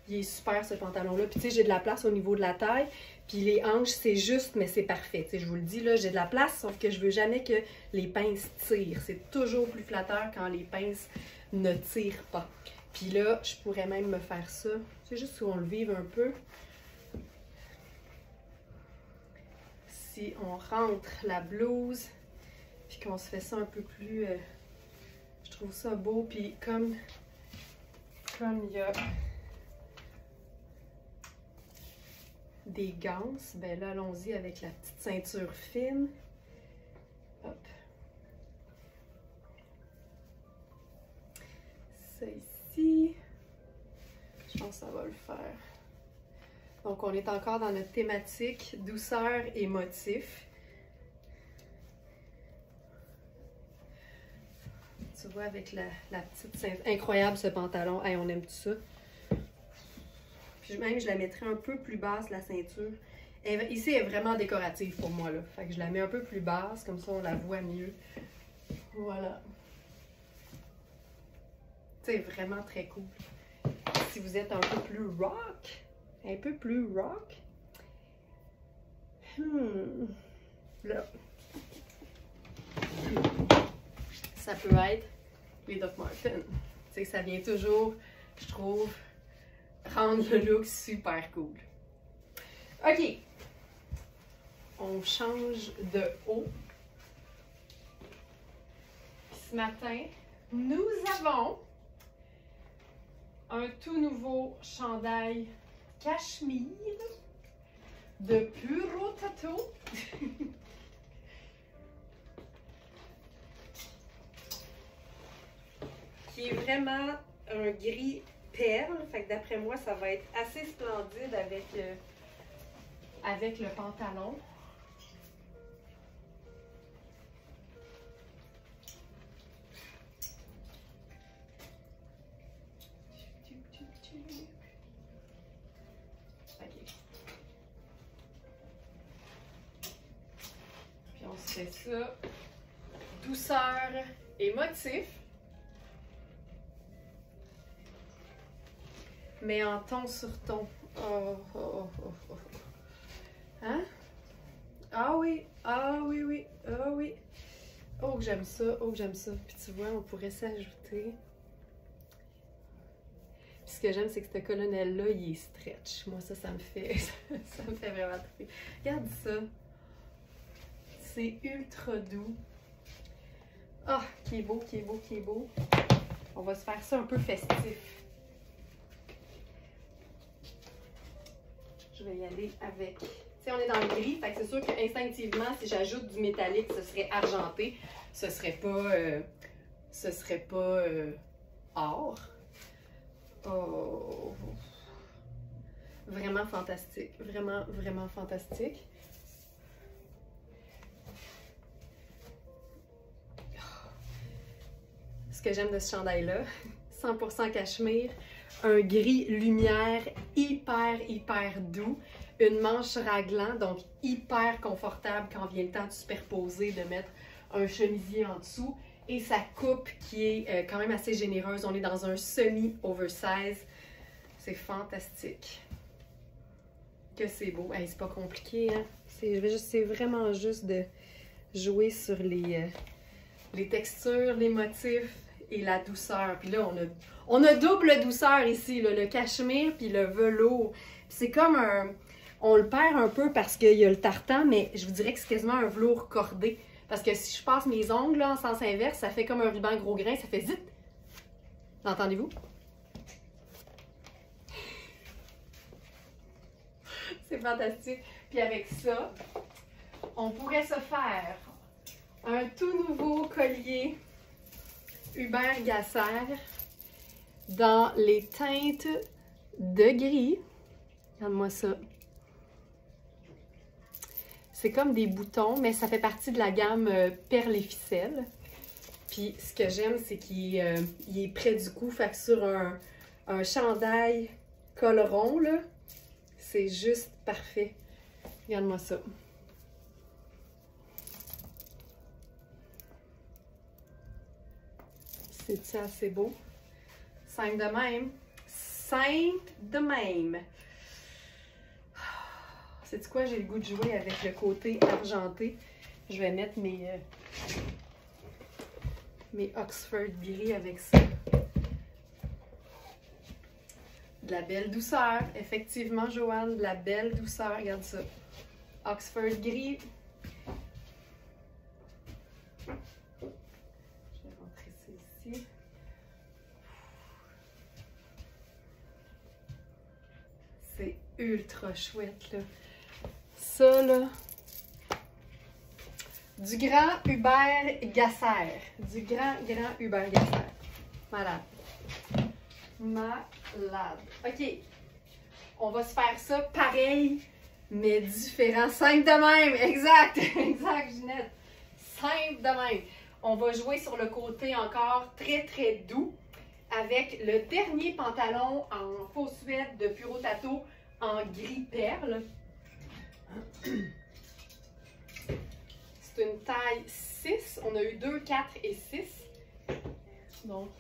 Il est super ce pantalon-là. Puis tu sais, j'ai de la place au niveau de la taille. Puis les hanches, c'est juste, mais c'est parfait. Tu sais, je vous le dis, là, j'ai de la place, sauf que je veux jamais que les pinces tirent. C'est toujours plus flatteur quand les pinces ne tirent pas. Puis là, je pourrais même me faire ça. C'est juste qu'on le vive un peu. Si on rentre la blouse, puis qu'on se fait ça un peu plus... je trouve ça beau. Puis comme il y a des ganses, ben là, allons-y avec la petite ceinture fine. Hop. ça va le faire. Donc, on est encore dans notre thématique douceur et motif. Tu vois, avec la petite ceinture. Incroyable ce pantalon. Hey, on aime tout ça. Puis même, je la mettrais un peu plus basse, la ceinture. Ici, elle est vraiment décorative pour moi, là. Fait que je la mets un peu plus basse, comme ça on la voit mieux. Voilà. C'est vraiment très cool. Si vous êtes un peu plus rock, là, ça peut être les Doc Martens. Tu sais, ça vient toujours, je trouve, rendre le look super cool. OK. On change de haut. Ce matin, nous avons un tout nouveau chandail cachemire de Puro Tato. Qui est vraiment un gris perle. Fait que d'après moi, ça va être assez splendide avec le pantalon. C'est ça, douceur et motif, mais en ton sur ton. Oh, oh, oh, oh. Hein? Ah oui, ah oui, oui, ah oui. Oh, que j'aime ça, oh, que j'aime ça. Puis tu vois, on pourrait s'ajouter. Puis ce que j'aime, c'est que ce colonel-là, il est stretch. Moi, ça me fait, ça me fait vraiment triper. Regarde ça. C'est ultra doux. Ah, qui est beau, qui est beau, qui est beau. On va se faire ça un peu festif. Je vais y aller avec... Tu sais, on est dans le gris, fait que c'est sûr qu'instinctivement, si j'ajoute du métallique, ce serait argenté. Ce serait pas or. Oh. Vraiment fantastique. Vraiment, vraiment fantastique. Ce que j'aime de ce chandail-là, 100% cachemire, un gris lumière hyper doux, une manche raglan, donc hyper confortable quand vient le temps de superposer, de mettre un chemisier en dessous, et sa coupe qui est quand même assez généreuse. On est dans un semi-oversize. C'est fantastique. Que c'est beau. Hey, c'est pas compliqué, hein? C'est vraiment juste de jouer sur les textures, les motifs et la douceur. Puis là, on a double douceur ici, là, le cachemire puis le velours. C'est comme un... On le perd un peu parce qu'il y a le tartan, mais je vous dirais que c'est quasiment un velours cordé. Parce que si je passe mes ongles là, en sens inverse, ça fait comme un ruban gros grain, ça fait zit. L'entendez-vous? C'est fantastique. Puis avec ça, on pourrait se faire un tout nouveau collier Hubert Gasser dans les teintes de gris. Regarde-moi ça. C'est comme des boutons, mais ça fait partie de la gamme perles et ficelles. Puis ce que j'aime, c'est qu'il est près du cou. Fait que sur un chandail col rond, là, c'est juste parfait. Regarde-moi ça. C'est assez beau. Simple de même. Simple de même. Sais-tu quoi? J'ai le goût de jouer avec le côté argenté. Je vais mettre mes Oxford gris avec ça. De la belle douceur. Effectivement, Joanne, de la belle douceur. Regarde ça. Oxford gris. Je vais rentrer ça ici. C'est ultra chouette, là. Ça, là, du grand Hubert Gasser. Du grand Hubert Gasser. Voilà. Malade. OK. On va se faire ça pareil, mais différent. Simple de même. Exact. Exact, Ginette. Simple de même. On va jouer sur le côté encore très, très doux avec le dernier pantalon en faux suède de Puro Tato en gris perle. C'est une taille 6. On a eu 2, 4 et 6. Donc,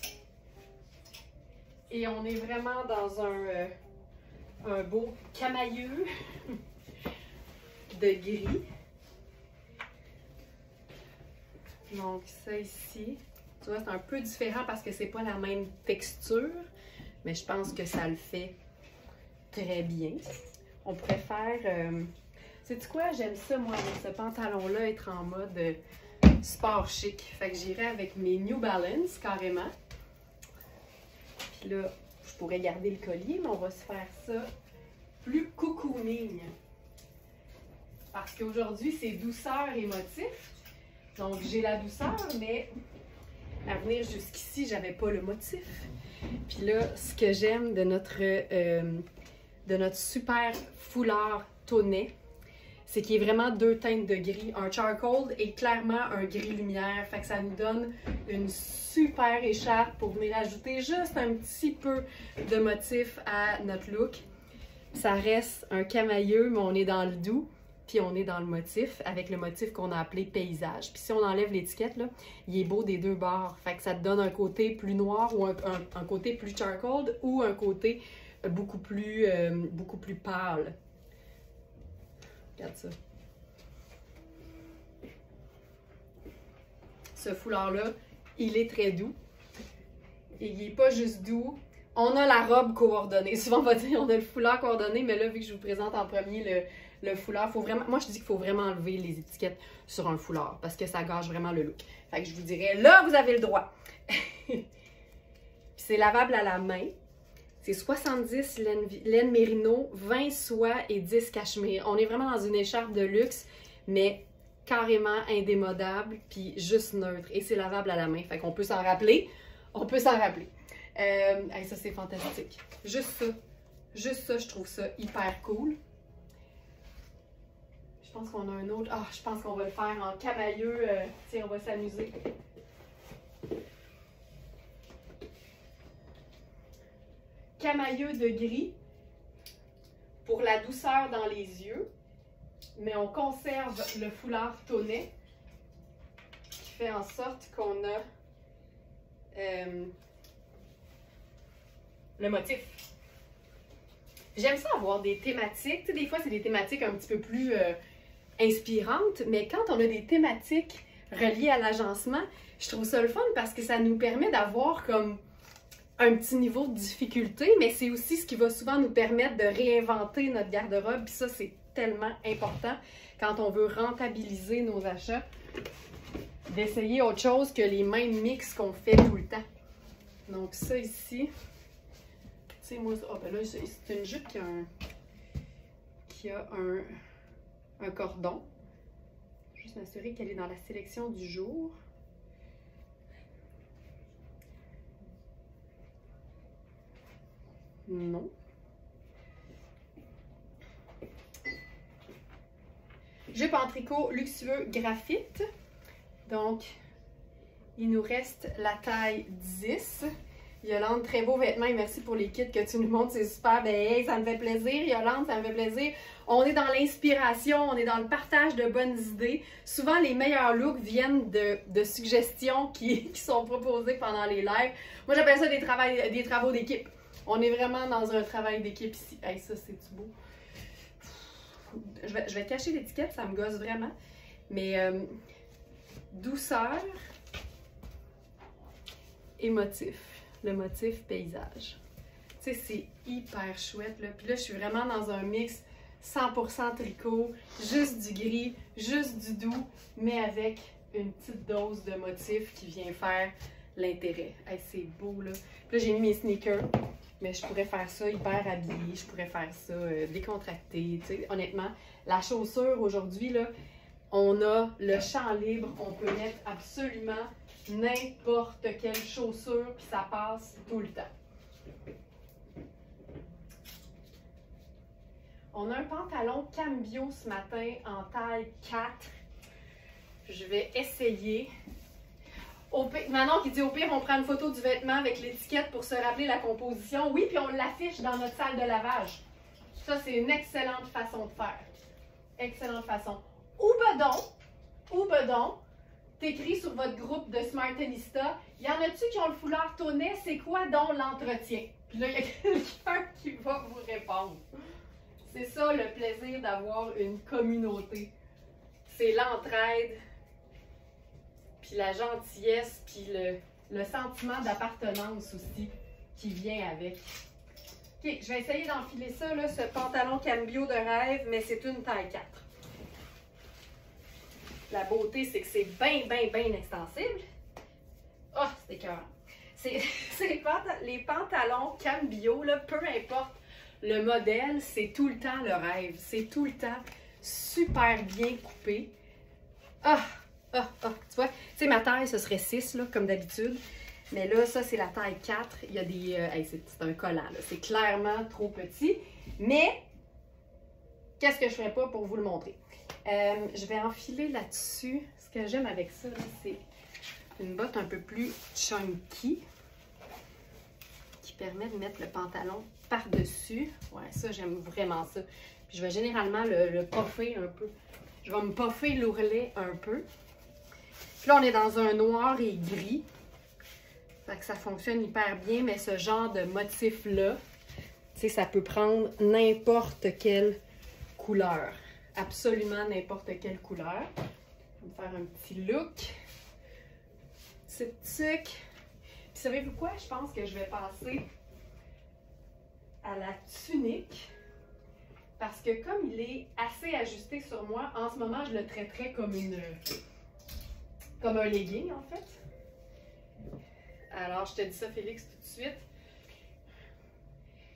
et on est vraiment dans un beau camailleux de gris. Donc, ça ici, tu vois, c'est un peu différent parce que c'est pas la même texture, mais je pense que ça le fait très bien. On pourrait faire... sais-tu quoi? J'aime ça, moi, avec ce pantalon-là, être en mode sport chic. Fait que j'irai avec mes New Balance, carrément. Puis là, je pourrais garder le collier, mais on va se faire ça plus cocooning. Parce qu'aujourd'hui, c'est douceur et motif. Donc, j'ai la douceur, mais à venir jusqu'ici, j'avais pas le motif. Puis là, ce que j'aime de notre super foulard tonnet, c'est qu'il est vraiment 2 teintes de gris. Un charcoal et clairement un gris lumière. Fait que ça nous donne une super écharpe pour venir ajouter juste un petit peu de motif à notre look. Ça reste un camailleux, mais on est dans le doux. Puis on est dans le motif, avec le motif qu'on a appelé paysage. Puis si on enlève l'étiquette, là, il est beau des deux bords. Fait que ça te donne un côté plus noir ou un côté plus charcoal ou un côté beaucoup plus pâle. Regarde ça. Ce foulard-là, il est très doux. Et il n'est pas juste doux. On a la robe coordonnée. Souvent, on va dire on a le foulard coordonné, mais là, vu que je vous présente en premier le foulard, faut vraiment, moi, je dis qu'il faut vraiment enlever les étiquettes sur un foulard parce que ça gâche vraiment le look. Fait que je vous dirais, là, vous avez le droit. C'est lavable à la main. C'est 70 laine mérino, 20 soie et 10 cachemire. On est vraiment dans une écharpe de luxe, mais carrément indémodable, puis juste neutre. Et c'est lavable à la main. Fait qu'on peut s'en rappeler. On peut s'en rappeler. Ça, c'est fantastique. Juste ça, je trouve ça hyper cool. Je pense qu'on a un autre. Ah, je pense qu'on va le faire en camailleux. Tiens, on va s'amuser. Camailleux de gris pour la douceur dans les yeux, mais on conserve le foulard tonnet qui fait en sorte qu'on a le motif. J'aime ça avoir des thématiques. Tu sais, des fois, c'est des thématiques un petit peu plus inspirantes, mais quand on a des thématiques reliées à l'agencement, je trouve ça le fun parce que ça nous permet d'avoir comme un petit niveau de difficulté, mais c'est aussi ce qui va souvent nous permettre de réinventer notre garde-robe. Puis ça, c'est tellement important quand on veut rentabiliser nos achats, d'essayer autre chose que les mêmes mix qu'on fait tout le temps. Donc ça ici, tu sais, moi, ben là, c'est une jupe qui a un cordon. Je vais juste m'assurer qu'elle est dans la sélection du jour. Non. Jupe en tricot luxueux graphite. Donc, il nous reste la taille 10. Yolande, très beau vêtement et merci pour les kits que tu nous montres, c'est super. Ben, hey, ça me fait plaisir, Yolande, ça me fait plaisir. On est dans l'inspiration, on est dans le partage de bonnes idées. Souvent, les meilleurs looks viennent de suggestions qui sont proposées pendant les lives. Moi, j'appelle ça des travaux d'équipe. On est vraiment dans un travail d'équipe ici. Hey, ça, c'est-tu beau? Je vais cacher l'étiquette, ça me gosse vraiment. Mais douceur et motif. Le motif paysage. Tu sais, c'est hyper chouette, là. Puis là, je suis vraiment dans un mix 100% tricot, juste du gris, juste du doux, mais avec une petite dose de motif qui vient faire l'intérêt. Hey, c'est beau, là. Puis là, j'ai mis mes sneakers. Mais je pourrais faire ça hyper habillé, je pourrais faire ça décontracté. Tu sais, honnêtement, la chaussure aujourd'hui, là, on a le champ libre, on peut mettre absolument n'importe quelle chaussure, puis ça passe tout le temps. On a un pantalon cambio ce matin en taille 4. Je vais essayer. Manon qui dit au pire, on prend une photo du vêtement avec l'étiquette pour se rappeler la composition. Oui, puis on l'affiche dans notre salle de lavage. Ça, c'est une excellente façon de faire. Excellente façon. Ou bedon, t'écris sur votre groupe de Smartenista, y en a-tu qui ont le foulard tonnet? C'est quoi donc l'entretien? Puis là, il y a quelqu'un qui va vous répondre. C'est ça le plaisir d'avoir une communauté. C'est l'entraide, puis la gentillesse, puis le sentiment d'appartenance aussi qui vient avec. Ok, je vais essayer d'enfiler ça, là, ce pantalon cambio de rêve, mais c'est une taille 4. La beauté, c'est que c'est bien, bien, bien extensible. Oh, c'est écœurant. Les pantalons cambio, là, peu importe le modèle, c'est tout le temps le rêve. C'est tout le temps super bien coupé. Ah, tu vois, tu sais, ma taille, ce serait 6, là, comme d'habitude. Mais là, ça, c'est la taille 4. Il y a des... c'est un collant, là. C'est clairement trop petit. Mais, qu'est-ce que je ferais pas pour vous le montrer? Je vais enfiler là-dessus. Ce que j'aime avec ça, c'est une botte un peu plus chunky qui permet de mettre le pantalon par-dessus. Ouais, ça, j'aime vraiment ça. Puis je vais généralement le puffer un peu. Je vais me puffer l'ourlet un peu. Puis là, on est dans un noir et gris. Fait que ça fonctionne hyper bien, mais ce genre de motif-là, tu sais, ça peut prendre n'importe quelle couleur. Absolument n'importe quelle couleur. Je vais me faire un petit look. Petit truc. Puis savez-vous quoi? Je pense que je vais passer à la tunique. Parce que comme il est assez ajusté sur moi, en ce moment, je le traiterais comme un legging, en fait. Alors, je te dis ça, Félix, tout de suite.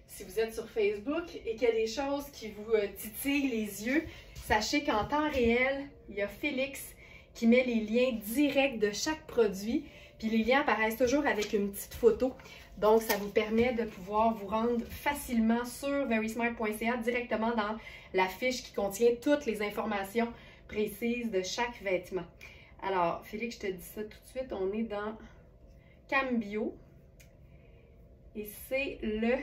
Si vous êtes sur Facebook et qu'il y a des choses qui vous titillent les yeux, sachez qu'en temps réel, il y a Félix qui met les liens directs de chaque produit. Puis les liens apparaissent toujours avec une petite photo. Donc, ça vous permet de pouvoir vous rendre facilement sur verysmart.ca directement dans la fiche qui contient toutes les informations précises de chaque vêtement. Alors, Félix, je te dis ça tout de suite. On est dans Cambio. Et c'est le...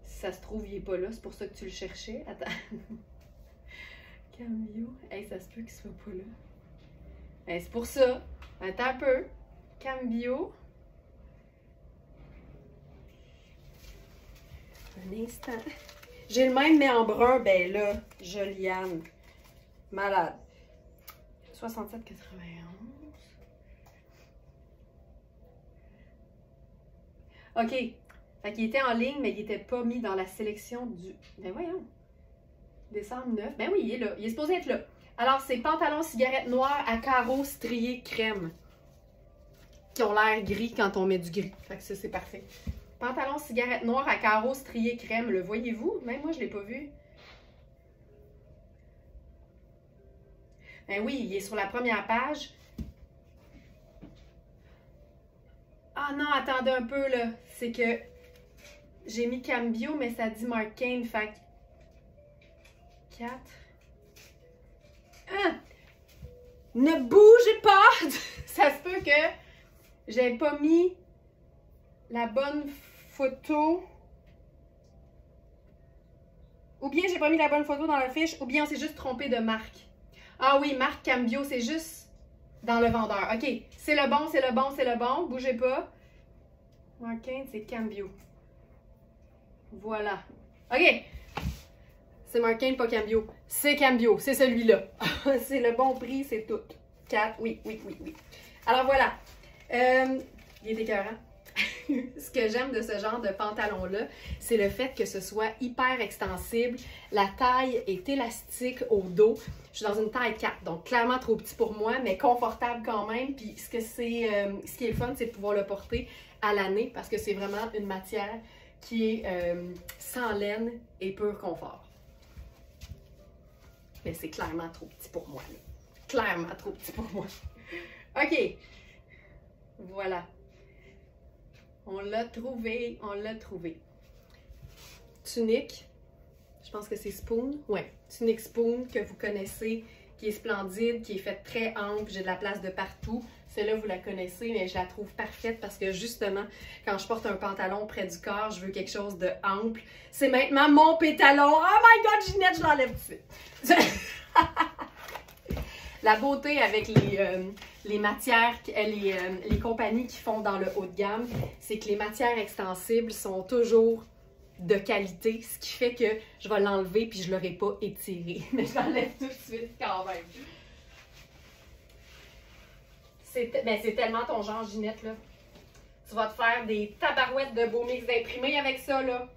Si ça se trouve, il n'est pas là. C'est pour ça que tu le cherchais. Attends. Cambio. Hey, ça se peut qu'il soit pas là. Ben, c'est pour ça. Attends un peu. Cambio. Un instant. J'ai le même, mais en brun. Ben là, Joliane. Malade. 67,91. OK. Fait qu'il était en ligne, mais il n'était pas mis dans la sélection du... Ben voyons. Décembre 9. Ben oui, il est là. Il est supposé être là. Alors, c'est pantalon cigarette noir à carreaux striés crème. Qui ont l'air gris quand on met du gris. Fait que ça, c'est parfait. Pantalon cigarette noir à carreaux striés crème. Le voyez-vous? Même moi, je ne l'ai pas vu. Ben oui, il est sur la première page. Ah non, attendez un peu, là. C'est que j'ai mis Cambio, mais ça dit Marc Cain. Fait que 4... Ah! Ne bougez pas! Ça se peut que j'ai pas mis la bonne photo. Ou bien j'ai pas mis la bonne photo dans la fiche, ou bien on s'est juste trompé de marque. Ah oui, marque Cambio, c'est juste dans le vendeur. OK, c'est le bon, c'est le bon, c'est le bon. Bougez pas. Marc Cain, c'est Cambio. Voilà. OK. C'est Marc Cain, pas Cambio. C'est Cambio, c'est celui-là. C'est le bon prix, c'est tout. 4, oui. Alors voilà. Il est écœurant. Ce que j'aime de ce genre de pantalon-là, c'est le fait que ce soit hyper extensible. La taille est élastique au dos. Je suis dans une taille 4, donc clairement trop petit pour moi, mais confortable quand même. Puis ce qui est le fun, c'est de pouvoir le porter à l'année parce que c'est vraiment une matière qui est sans laine et pur confort. Mais c'est clairement trop petit pour moi. Là. Clairement trop petit pour moi. OK. Voilà. On l'a trouvé, on l'a trouvé. Tunique. Je pense que c'est Spoon. Ouais, tunique Spoon que vous connaissez, qui est splendide, qui est faite très ample. J'ai de la place de partout. Celle-là, vous la connaissez, mais je la trouve parfaite parce que justement, quand je porte un pantalon près du corps, je veux quelque chose de ample. C'est maintenant mon pétalon. Oh my God, Ginette, je l'enlève tout de suite. La beauté avec les matières, les compagnies qui font dans le haut de gamme, c'est que les matières extensibles sont toujours de qualité, ce qui fait que je vais l'enlever puis je ne l'aurai pas étiré. Mais je l'enlève tout de suite quand même. C'est tellement ton genre, Ginette, là. Tu vas te faire des tabarouettes de beaux mix d'imprimés avec ça, là.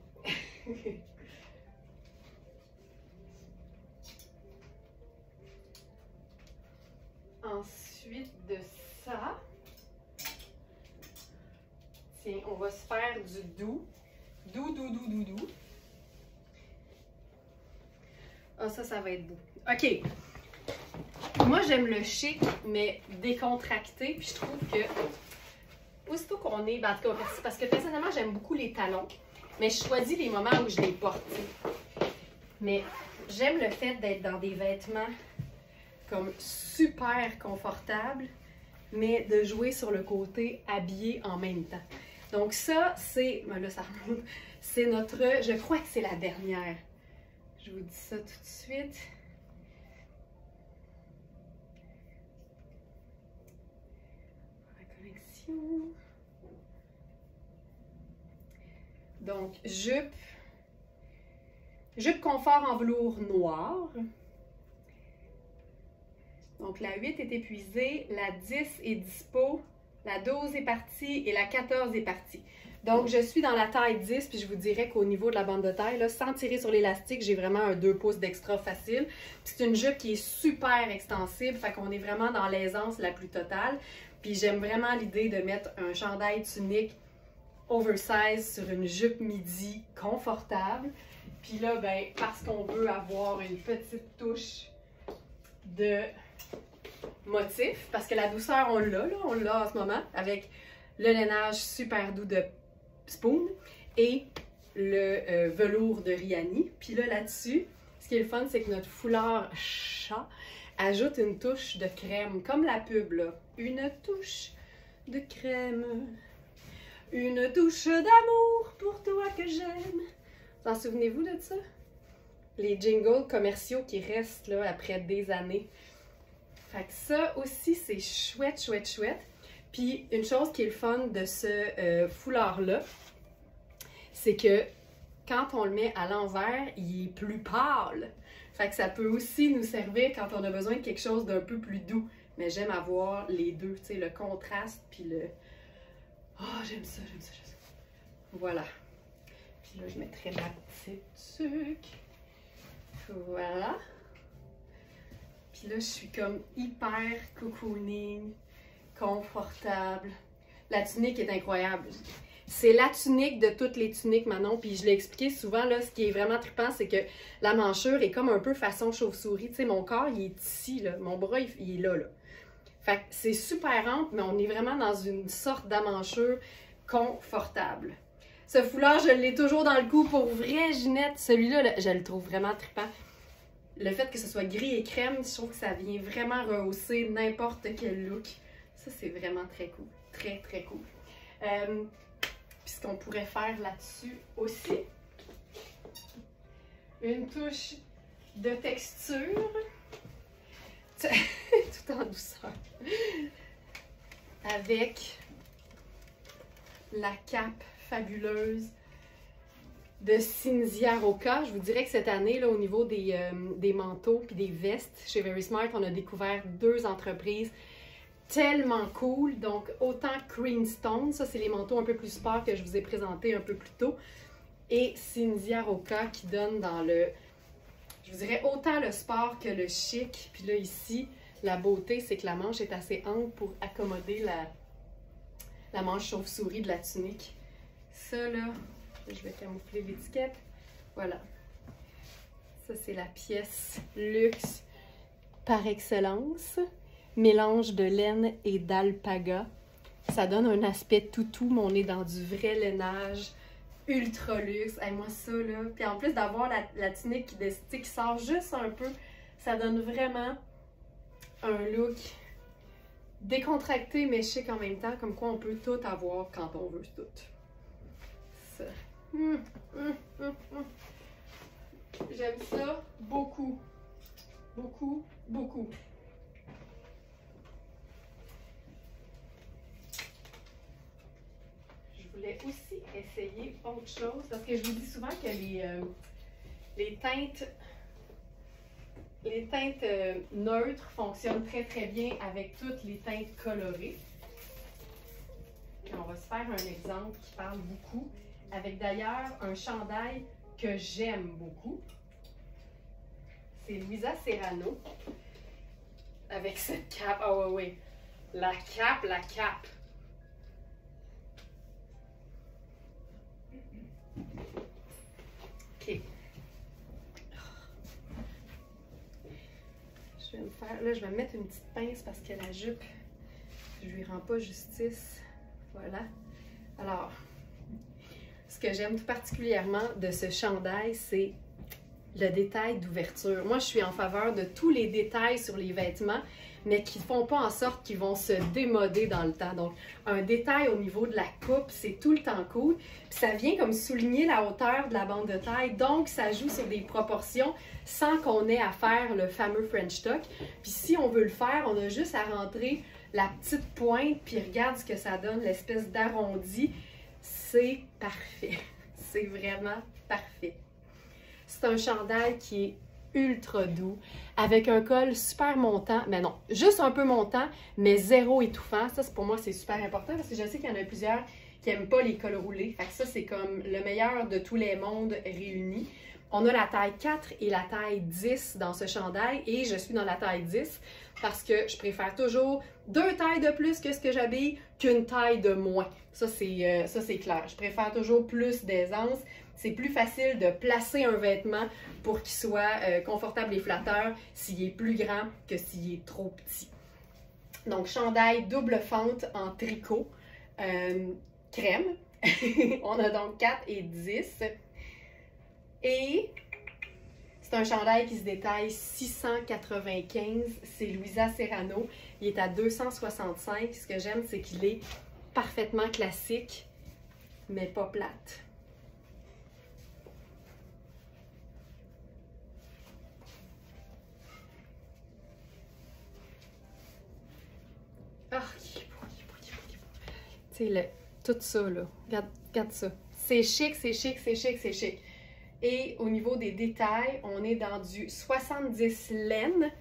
Ensuite de ça, tiens, on va se faire du doux. Doux. Ah, ça va être beau. OK. Moi, j'aime le chic, mais décontracté. Puis je trouve que, aussitôt qu'on est, ben, en tout cas, parce que personnellement, j'aime beaucoup les talons, mais je choisis les moments où je les porte. Mais j'aime le fait d'être dans des vêtements comme super confortables, mais de jouer sur le côté habillé en même temps. Donc ça, c'est, ben là, ça remonte, c'est notre, je crois que c'est la dernière. Je vous dis ça tout de suite. Donc, jupe confort en velours noir. Donc, la 8 est épuisée, la 10 est dispo, la 12 est partie et la 14 est partie. Donc, je suis dans la taille 10, puis je vous dirais qu'au niveau de la bande de taille, là, sans tirer sur l'élastique, j'ai vraiment un 2 pouces d'extra facile. C'est une jupe qui est super extensible, fait qu'on est vraiment dans l'aisance la plus totale. Puis j'aime vraiment l'idée de mettre un chandail tunique oversize sur une jupe midi confortable. Puis là, ben, parce qu'on veut avoir une petite touche de motif, parce que la douceur, on l'a en ce moment, avec le lainage super doux de Spoon et le velours de Riani. Puis là, là-dessus, ce qui est le fun, c'est que notre foulard chat ajoute une touche de crème, comme la pub, là. Une touche de crème, une touche d'amour pour toi que j'aime. Vous en souvenez-vous de ça? Les jingles commerciaux qui restent là après des années. Fait que ça aussi, c'est chouette, chouette, chouette. Puis une chose qui est le fun de ce foulard-là, c'est que quand on le met à l'envers, il est plus pâle. Fait que ça peut aussi nous servir quand on a besoin de quelque chose d'un peu plus doux. Mais j'aime avoir les deux, tu sais, le contraste puis le... Oh, j'aime ça, j'aime ça, j'aime ça. Voilà. Puis là, je mettrai ma petite tuque. Voilà. Puis là, je suis comme hyper cocooning, confortable. La tunique est incroyable. C'est la tunique de toutes les tuniques, Manon. Puis je l'ai expliqué souvent, là, ce qui est vraiment trippant, c'est que la manchure est comme un peu façon chauve-souris. Tu sais, mon corps, il est ici, là. Mon bras, il est là, là. Fait que c'est super ample, mais on est vraiment dans une sorte d'amanchure confortable. Ce foulard, je l'ai toujours dans le cou pour vrai, Ginette. Celui-là, je le trouve vraiment trippant. Le fait que ce soit gris et crème, je trouve que ça vient vraiment rehausser n'importe quel look. Ça, c'est vraiment très cool. Très, très cool. Puis ce qu'on pourrait faire là-dessus aussi, une touche de texture, tout en douceur, avec la cape fabuleuse de Cinzia Roca. Je vous dirais que cette année, là, au niveau des manteaux et des vestes, chez Very Smart, on a découvert 2 entreprises tellement cool. Donc, autant Greenstone, ça c'est les manteaux un peu plus sport que je vous ai présenté un peu plus tôt, et Cinzia Roca qui donne dans le, je vous dirais, autant le sport que le chic. Puis là, ici, la beauté, c'est que la manche est assez ample pour accommoder la manche chauve-souris de la tunique. Ça, là, je vais camoufler l'étiquette. Voilà. Ça, c'est la pièce luxe par excellence. mélange de laine et d'alpaga. Ça donne un aspect toutou, mais on est dans du vrai lainage ultra luxe. Hey, moi, ça, là. Puis en plus d'avoir la tunique qui sort juste un peu, ça donne vraiment un look décontracté, mais chic en même temps, comme quoi on peut tout avoir quand on veut tout. Ça. J'aime ça beaucoup. Beaucoup, beaucoup. Je voulais aussi essayer autre chose, parce que je vous dis souvent que les teintes neutres fonctionnent très très bien avec toutes les teintes colorées. Et on va se faire un exemple qui parle beaucoup, avec d'ailleurs un chandail que j'aime beaucoup. C'est Luisa Serrano, avec cette cape. Ah ouais, ouais, la cape, la cape. Ok. Je vais me mettre une petite pince parce que la jupe, je lui rends pas justice. Voilà. Alors, ce que j'aime tout particulièrement de ce chandail, c'est le détail d'ouverture. Moi, je suis en faveur de tous les détails sur les vêtements, mais qui ne font pas en sorte qu'ils vont se démoder dans le temps. Donc, un détail au niveau de la coupe, c'est tout le temps cool. Puis ça vient comme souligner la hauteur de la bande de taille. Donc, ça joue sur des proportions sans qu'on ait à faire le fameux French tuck. Puis si on veut le faire, on a juste à rentrer la petite pointe, puis regarde ce que ça donne, l'espèce d'arrondi. C'est parfait. C'est vraiment parfait. C'est un chandail qui est ultra doux, avec un col super montant, mais non, juste un peu montant, mais zéro étouffant. Ça, pour moi, c'est super important parce que je sais qu'il y en a plusieurs qui n'aiment pas les cols roulés. Fait que ça, c'est comme le meilleur de tous les mondes réunis. On a la taille 4 et la taille 10 dans ce chandail et je suis dans la taille 10 parce que je préfère toujours 2 tailles de plus que ce que j'habille qu'une taille de moins. Ça, c'est clair. Je préfère toujours plus d'aisance. C'est plus facile de placer un vêtement pour qu'il soit confortable et flatteur s'il est plus grand que s'il est trop petit. Donc, chandail double fente en tricot, crème. On a donc 4 et 10. Et c'est un chandail qui se détaille 695. C'est Luisa Serrano. Il est à 265. Ce que j'aime, c'est qu'il est parfaitement classique, mais pas plate. Ah, il est beau, il est beau, il est beau, il est beau. Tu sais, tout ça, là. Regarde ça. C'est chic, c'est chic, c'est chic, c'est chic. Et au niveau des détails, on est dans du 70 laine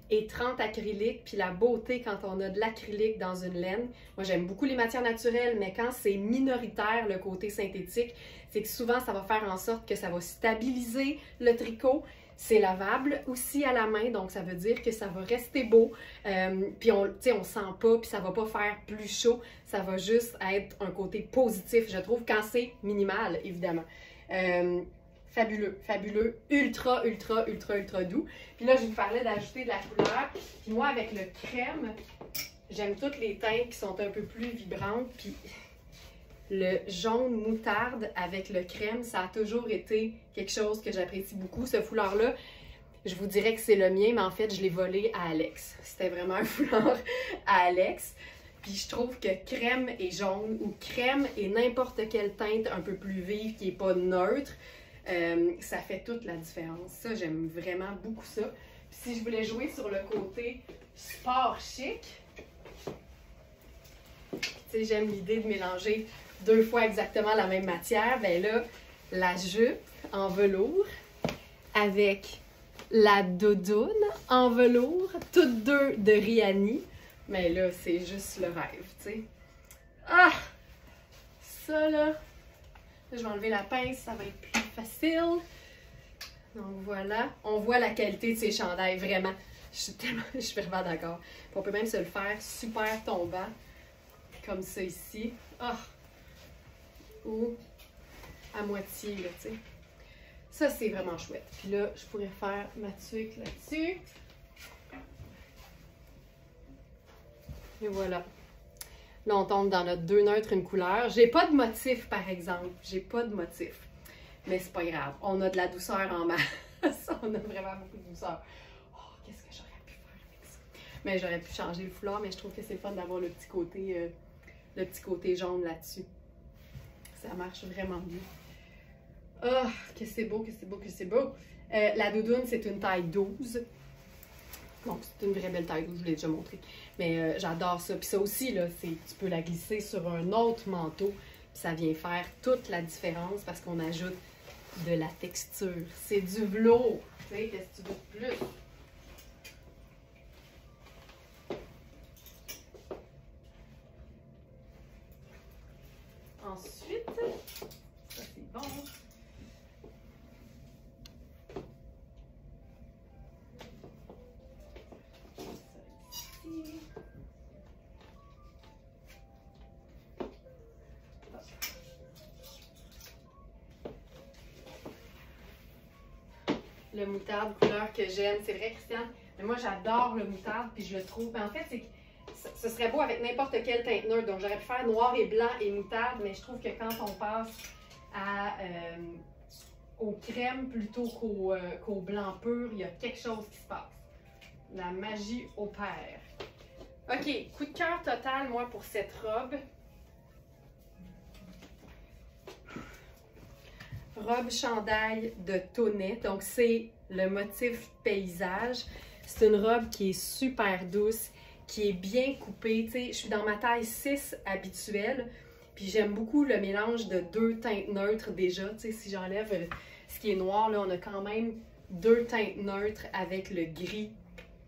et 30 acrylique. Puis la beauté quand on a de l'acrylique dans une laine, moi j'aime beaucoup les matières naturelles, mais quand c'est minoritaire le côté synthétique, c'est que souvent ça va faire en sorte que ça va stabiliser le tricot. C'est lavable aussi à la main, donc ça veut dire que ça va rester beau. Puis on sent pas, puis ça va pas faire plus chaud. Ça va juste être un côté positif, je trouve, quand c'est minimal, évidemment. Fabuleux, fabuleux, ultra, ultra, ultra, ultra doux. Puis là, je vous parlais d'ajouter de la couleur. Puis moi, avec le crème, j'aime toutes les teintes qui sont un peu plus vibrantes. Puis le jaune moutarde avec le crème, ça a toujours été quelque chose que j'apprécie beaucoup. Ce foulard-là, je vous dirais que c'est le mien, mais en fait, je l'ai volé à Alex. C'était vraiment un foulard à Alex. Puis je trouve que crème et jaune ou crème et n'importe quelle teinte un peu plus vive qui n'est pas neutre, ça fait toute la différence. Ça, j'aime vraiment beaucoup ça. Puis si je voulais jouer sur le côté sport chic, tu sais, j'aime l'idée de mélanger 2 fois exactement la même matière. Ben là, la jupe en velours avec la doudoune en velours, toutes deux de Rihanni. Mais là, c'est juste le rêve, tu sais. Ah! Ça, là, je vais enlever la pince, ça va être plus facile. Donc voilà, on voit la qualité de ces chandails, vraiment. Je suis vraiment d'accord. On peut même se le faire super tombant, comme ça ici. Ah! Ou à moitié, là, tu sais. Ça, c'est vraiment chouette. Puis là, je pourrais faire ma tuque là-dessus. Et voilà. Là, on tombe dans notre deux neutres, une couleur. J'ai pas de motif, par exemple. J'ai pas de motif. Mais c'est pas grave. On a de la douceur en masse. On a vraiment beaucoup de douceur. Oh, qu'est-ce que j'aurais pu faire avec ça? Mais j'aurais pu changer le foulard, mais je trouve que c'est fun d'avoir le petit côté jaune là-dessus. Ça marche vraiment bien. Oh, que c'est beau, que c'est beau, que c'est beau. La doudoune, c'est une taille 12. Bon, c'est une vraie belle taille 12, je vous l'ai déjà montré. Mais j'adore ça. Puis ça aussi, là, tu peux la glisser sur un autre manteau. Puis ça vient faire toute la différence parce qu'on ajoute de la texture. C'est du velours. Tu sais, qu'est-ce que tu veux de plus? Ensuite, ça c'est bon. Le moutarde, couleur que j'aime. C'est vrai, Christiane, mais moi j'adore le moutarde, puis je le trouve. Mais en fait, c'est que ce serait beau avec n'importe quelle teinte neutre. Donc j'aurais pu faire noir et blanc et moutarde, mais je trouve que quand on passe au crème plutôt qu'au blanc pur, il y a quelque chose qui se passe. La magie opère. OK, coup de cœur total, moi, pour cette robe. Robe chandail de Tonnet. Donc, c'est le motif paysage. C'est une robe qui est super douce, qui est bien coupée. Tu sais, je suis dans ma taille 6 habituelle. Puis j'aime beaucoup le mélange de deux teintes neutres déjà. Tu sais, si j'enlève ce qui est noir, là, on a quand même deux teintes neutres avec le gris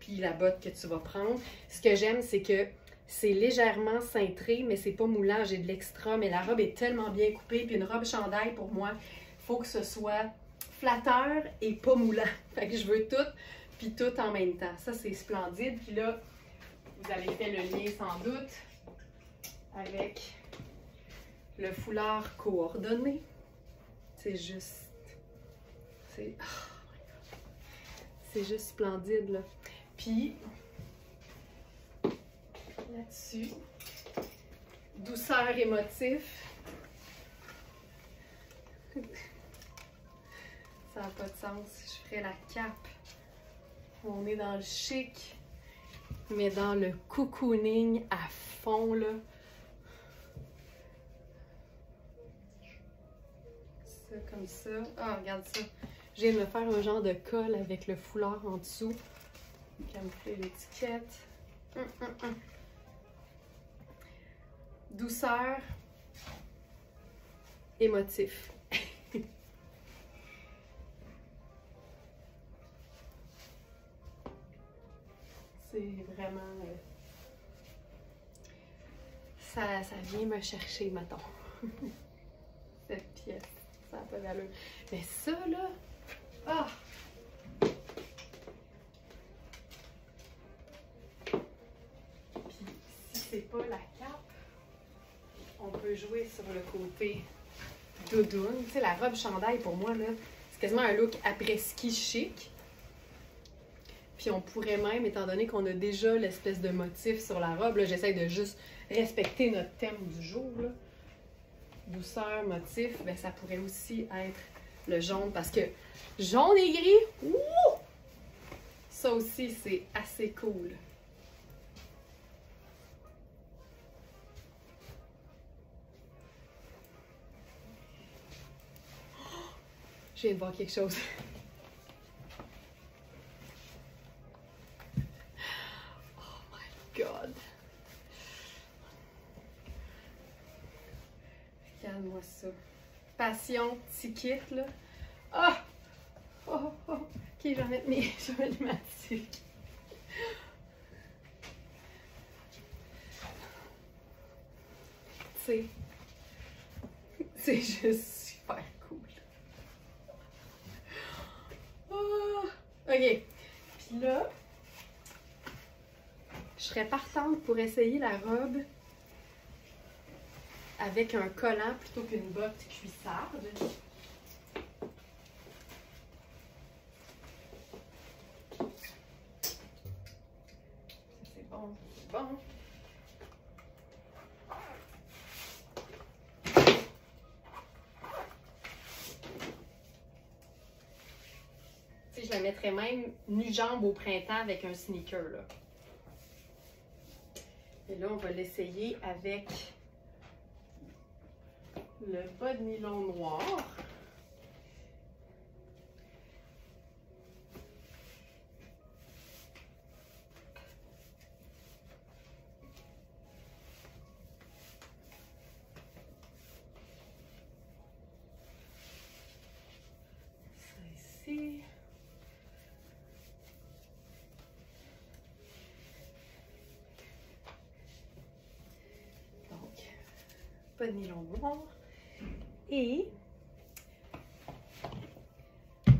puis la botte que tu vas prendre. Ce que j'aime, c'est que c'est légèrement cintré, mais c'est pas moulant. J'ai de l'extra, mais la robe est tellement bien coupée. Puis une robe chandail, pour moi, faut que ce soit flatteur et pas moulant. Fait que je veux tout, puis tout en même temps. Ça, c'est splendide. Puis là, vous avez fait le lien sans doute avec le foulard coordonné. C'est juste... C'est... Oh my God. C'est juste splendide, là. Puis, là-dessus, douceur et motif. Ça n'a pas de sens. Je ferais la cape. On est dans le chic, mais dans le cocooning à fond, là. Ça, comme ça. Ah, regarde ça. Je viens de me faire un genre de colle avec le foulard en dessous. Camoufler l'étiquette. Douceur. Émotif. C'est vraiment... ça vient me chercher, mettons. Cette pièce. Ça n'a pas d'allure. Mais ça, là... Ah! Puis, si c'est pas la cape, on peut jouer sur le côté doudoune. Tu sais, la robe chandail, pour moi, là, c'est quasiment un look après-ski chic. Puis on pourrait même, étant donné qu'on a déjà l'espèce de motif sur la robe, là, j'essaie de juste respecter notre thème du jour, là. Douceur, motif, ben ça pourrait aussi être le jaune, parce que jaune et gris, ouh! Ça aussi, c'est assez cool. Je viens de voir quelque chose. God. Regarde-moi ça. Passion, ticket, là. Ah! Oh, oh. Ok, je vais mettre ma tique. C'est juste super cool. Oh. Ok. Puis là, je serais partante pour essayer la robe avec un collant plutôt qu'une botte cuissarde. C'est bon, c'est bon. mettrais même nu-jambe au printemps avec un sneaker, là. Et là, on va l'essayer avec le bas de nylon noir. Ça ici. De nylon noir et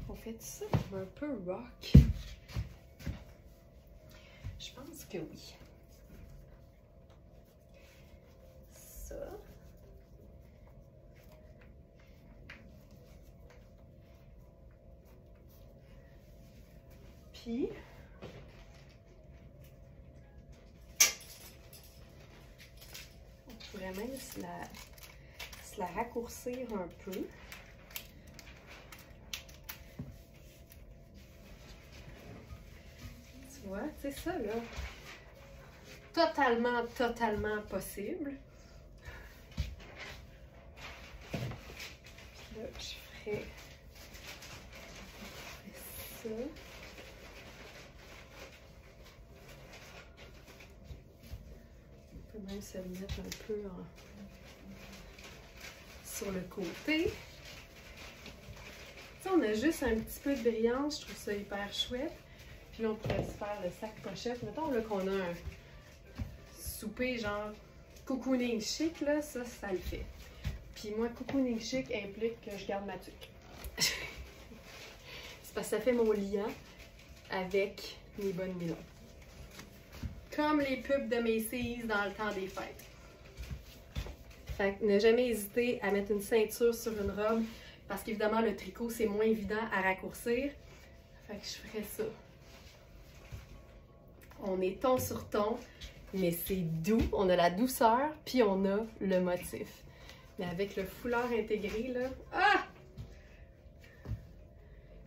on fait ça un peu rock. Je pense que oui. Ça. Puis on pourrait même se la raccourcir un peu. Tu vois, c'est ça là. Totalement possible. Puis là, je ferai ça. On peut même se le mettre un peu sur le côté. Tu sais, on a juste un petit peu de brillance, je trouve ça hyper chouette. Puis là, on pourrait se faire le sac pochette. Mettons là qu'on a un souper genre cocooning chic, là, ça le fait. Puis moi, cocooning chic implique que je garde ma tuque. C'est parce que ça fait mon liant avec mes bonnes nylons. Comme les pubs de Macy's dans le temps des fêtes. Fait que ne jamais hésiter à mettre une ceinture sur une robe parce qu'évidemment le tricot c'est moins évident à raccourcir. Fait que je ferais ça. On est ton sur ton, mais c'est doux. On a la douceur, puis on a le motif. Mais avec le foulard intégré, là... Ah!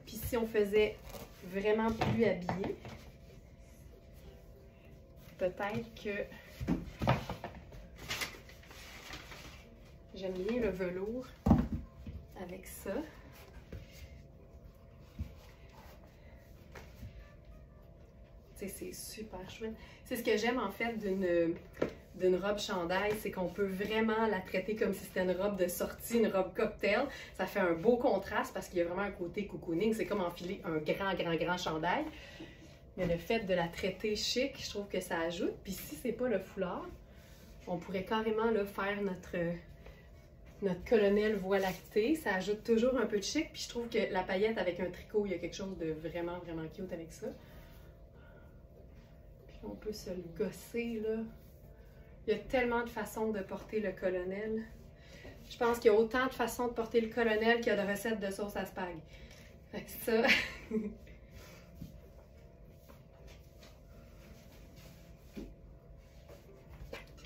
Puis si on faisait vraiment plus habillé, peut-être que j'aime bien le velours avec ça. Tu sais, c'est super chouette. C'est ce que j'aime en fait d'une robe chandail, c'est qu'on peut vraiment la traiter comme si c'était une robe de sortie, une robe cocktail. Ça fait un beau contraste parce qu'il y a vraiment un côté cocooning. C'est comme enfiler un grand chandail. Mais le fait de la traiter chic, je trouve que ça ajoute. Puis si c'est pas le foulard, on pourrait carrément là, faire notre colonel voie lactée. Ça ajoute toujours un peu de chic. Puis je trouve que la paillette avec un tricot, il y a quelque chose de vraiment cute avec ça. Puis on peut se le gosser là. Il y a tellement de façons de porter le colonel. Je pense qu'il y a autant de façons de porter le colonel qu'il y a de recettes de sauce à spag. Fait que ça...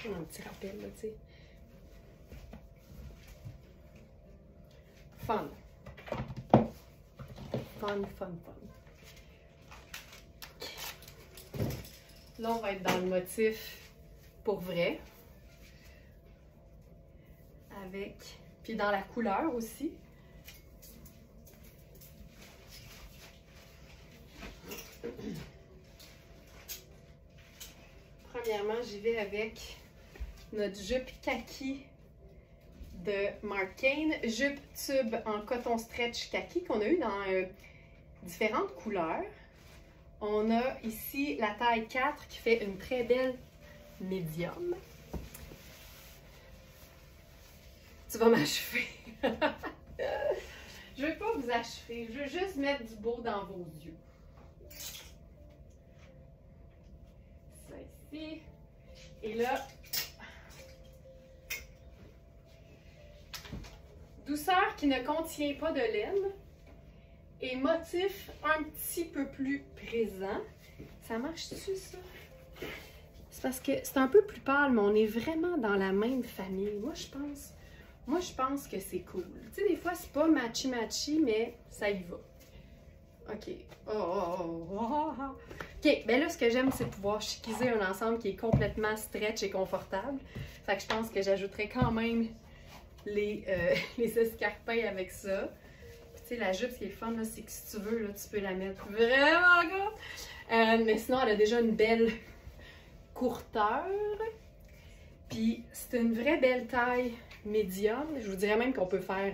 un petit rappel, là, tu sais. Fun. Là, on va être dans le motif pour vrai. Avec... Puis dans la couleur aussi. Premièrement, j'y vais avec notre jupe kaki de Marc Cain, jupe tube en coton stretch kaki qu'on a eu dans différentes couleurs. On a ici la taille 4 qui fait une très belle médium. Tu vas m'achever. Je veux pas vous achever, je veux juste mettre du beau dans vos yeux. Ça ici. Et là, douceur qui ne contient pas de laine et motif un petit peu plus présent. Ça marche-tu ça? C'est parce que c'est un peu plus pâle, mais on est vraiment dans la même famille. Moi, je pense que c'est cool. Tu sais, des fois, c'est pas matchy-matchy, mais ça y va. OK. OK, ben là, ce que j'aime, c'est pouvoir chiquiser un ensemble qui est complètement stretch et confortable. Fait que je pense que j'ajouterai quand même les escarpins avec ça. Puis, tu sais, la jupe, ce qui est le fun, c'est que si tu veux, là, tu peux la mettre vraiment grande. Mais sinon, elle a déjà une belle courteur. Puis, c'est une vraie belle taille médium. Je vous dirais même qu'on peut faire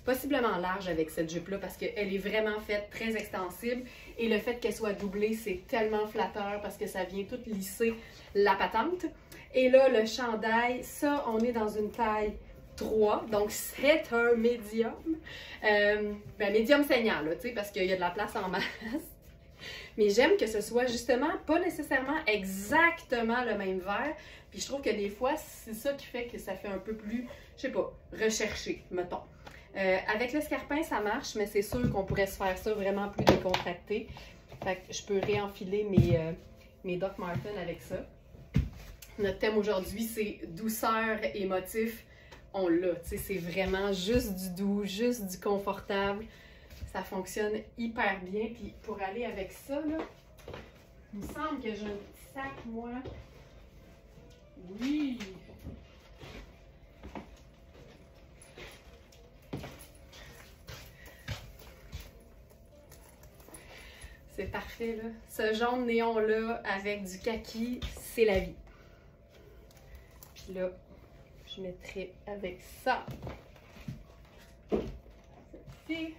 possiblement large avec cette jupe-là parce qu'elle est vraiment faite très extensible. Et le fait qu'elle soit doublée, c'est tellement flatteur parce que ça vient tout lisser la patente. Et là, le chandail, ça, on est dans une taille 3, donc c'est un médium. Médium saignant, là, tu sais, parce qu'il y a de la place en masse. Mais j'aime que ce soit justement pas nécessairement exactement le même vert. Puis je trouve que des fois, c'est ça qui fait que ça fait un peu plus, je sais pas, recherché, mettons. Avec l'escarpin, ça marche, mais c'est sûr qu'on pourrait se faire ça vraiment plus décontracté. Fait que je peux réenfiler mes Doc Martens avec ça. Notre thème aujourd'hui, c'est douceur et motif. On l'a, tu sais, c'est vraiment juste du doux, juste du confortable. Ça fonctionne hyper bien. Puis pour aller avec ça, là, il me semble que j'ai un petit sac, moi. Oui! C'est parfait, là. Ce jaune néon-là, avec du kaki, c'est la vie. Puis là, je mettrai avec ça. Ceci.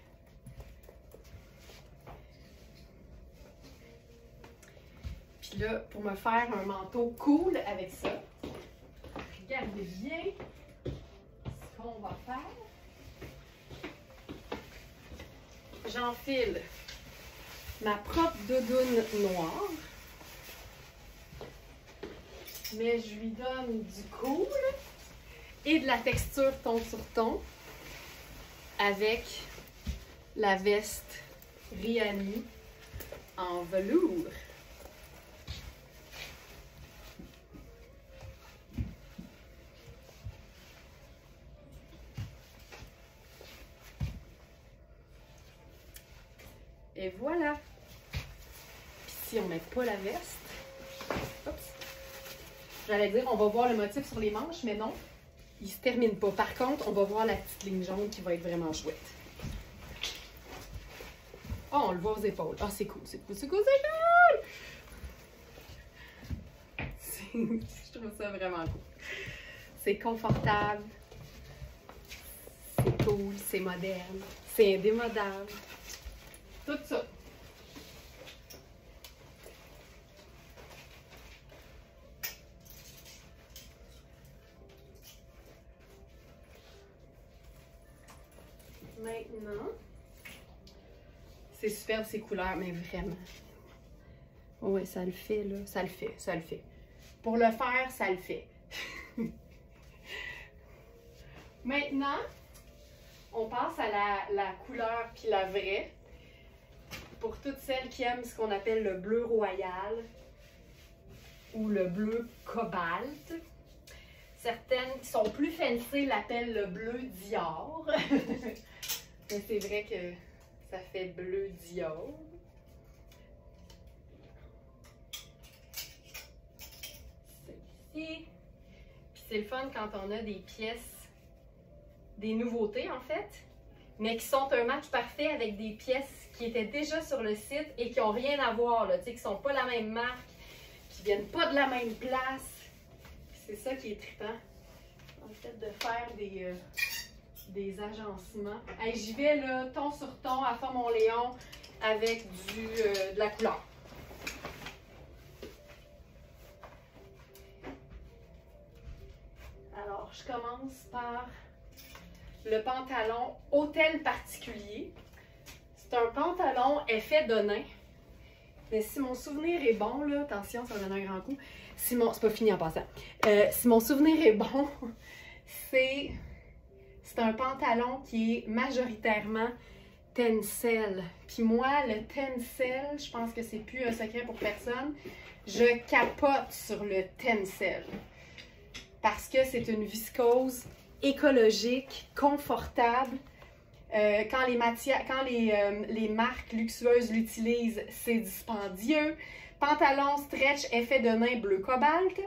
Puis là, pour me faire un manteau cool avec ça, regardez bien ce qu'on va faire. J'enfile ma propre doudoune noire, mais je lui donne du cool et de la texture ton sur ton avec la veste Rihanni en velours. Et voilà. Puis si on met pas la veste, oups, j'allais dire on va voir le motif sur les manches, mais non, il se termine pas. Par contre, on va voir la petite ligne jaune qui va être vraiment chouette. Oh, on le voit aux épaules. Ah, c'est cool, c'est cool, c'est cool, c'est cool! Je trouve ça vraiment cool. C'est confortable, c'est cool, c'est moderne, c'est indémodable. Tout ça. Maintenant, c'est superbe ces couleurs, mais vraiment. Ouais, ça le fait, là. Ça le fait, ça le fait. Pour le faire, ça le fait. Maintenant, on passe à la couleur puis la vraie. Pour toutes celles qui aiment ce qu'on appelle le bleu royal ou le bleu cobalt. Certaines qui sont plus fancy l'appellent le bleu Dior. Mais c'est vrai que ça fait bleu Dior. Celui-ci. Puis c'est le fun quand on a des pièces, des nouveautés en fait, mais qui sont un match parfait avec des pièces qui étaient déjà sur le site et qui n'ont rien à voir, là, qui ne sont pas la même marque, qui ne viennent pas de la même place. C'est ça qui est trippant. En fait, de faire des agencements. Hey, j'y vais là, ton sur ton, à fond mon Léon, avec de la couleur. Alors, je commence par le pantalon hôtel particulier. C'est un pantalon effet Donin. Mais si mon souvenir est bon, là, attention, ça va donner un grand coup. C'est pas fini en passant. Si mon souvenir est bon, c'est un pantalon qui est majoritairement tencel. Puis moi, le tencel, je pense que c'est plus un secret pour personne. Je capote sur le tencel. Parce que c'est une viscose écologique, confortable. Quand les marques luxueuses l'utilisent, c'est dispendieux. Pantalon stretch effet de nain bleu cobalt.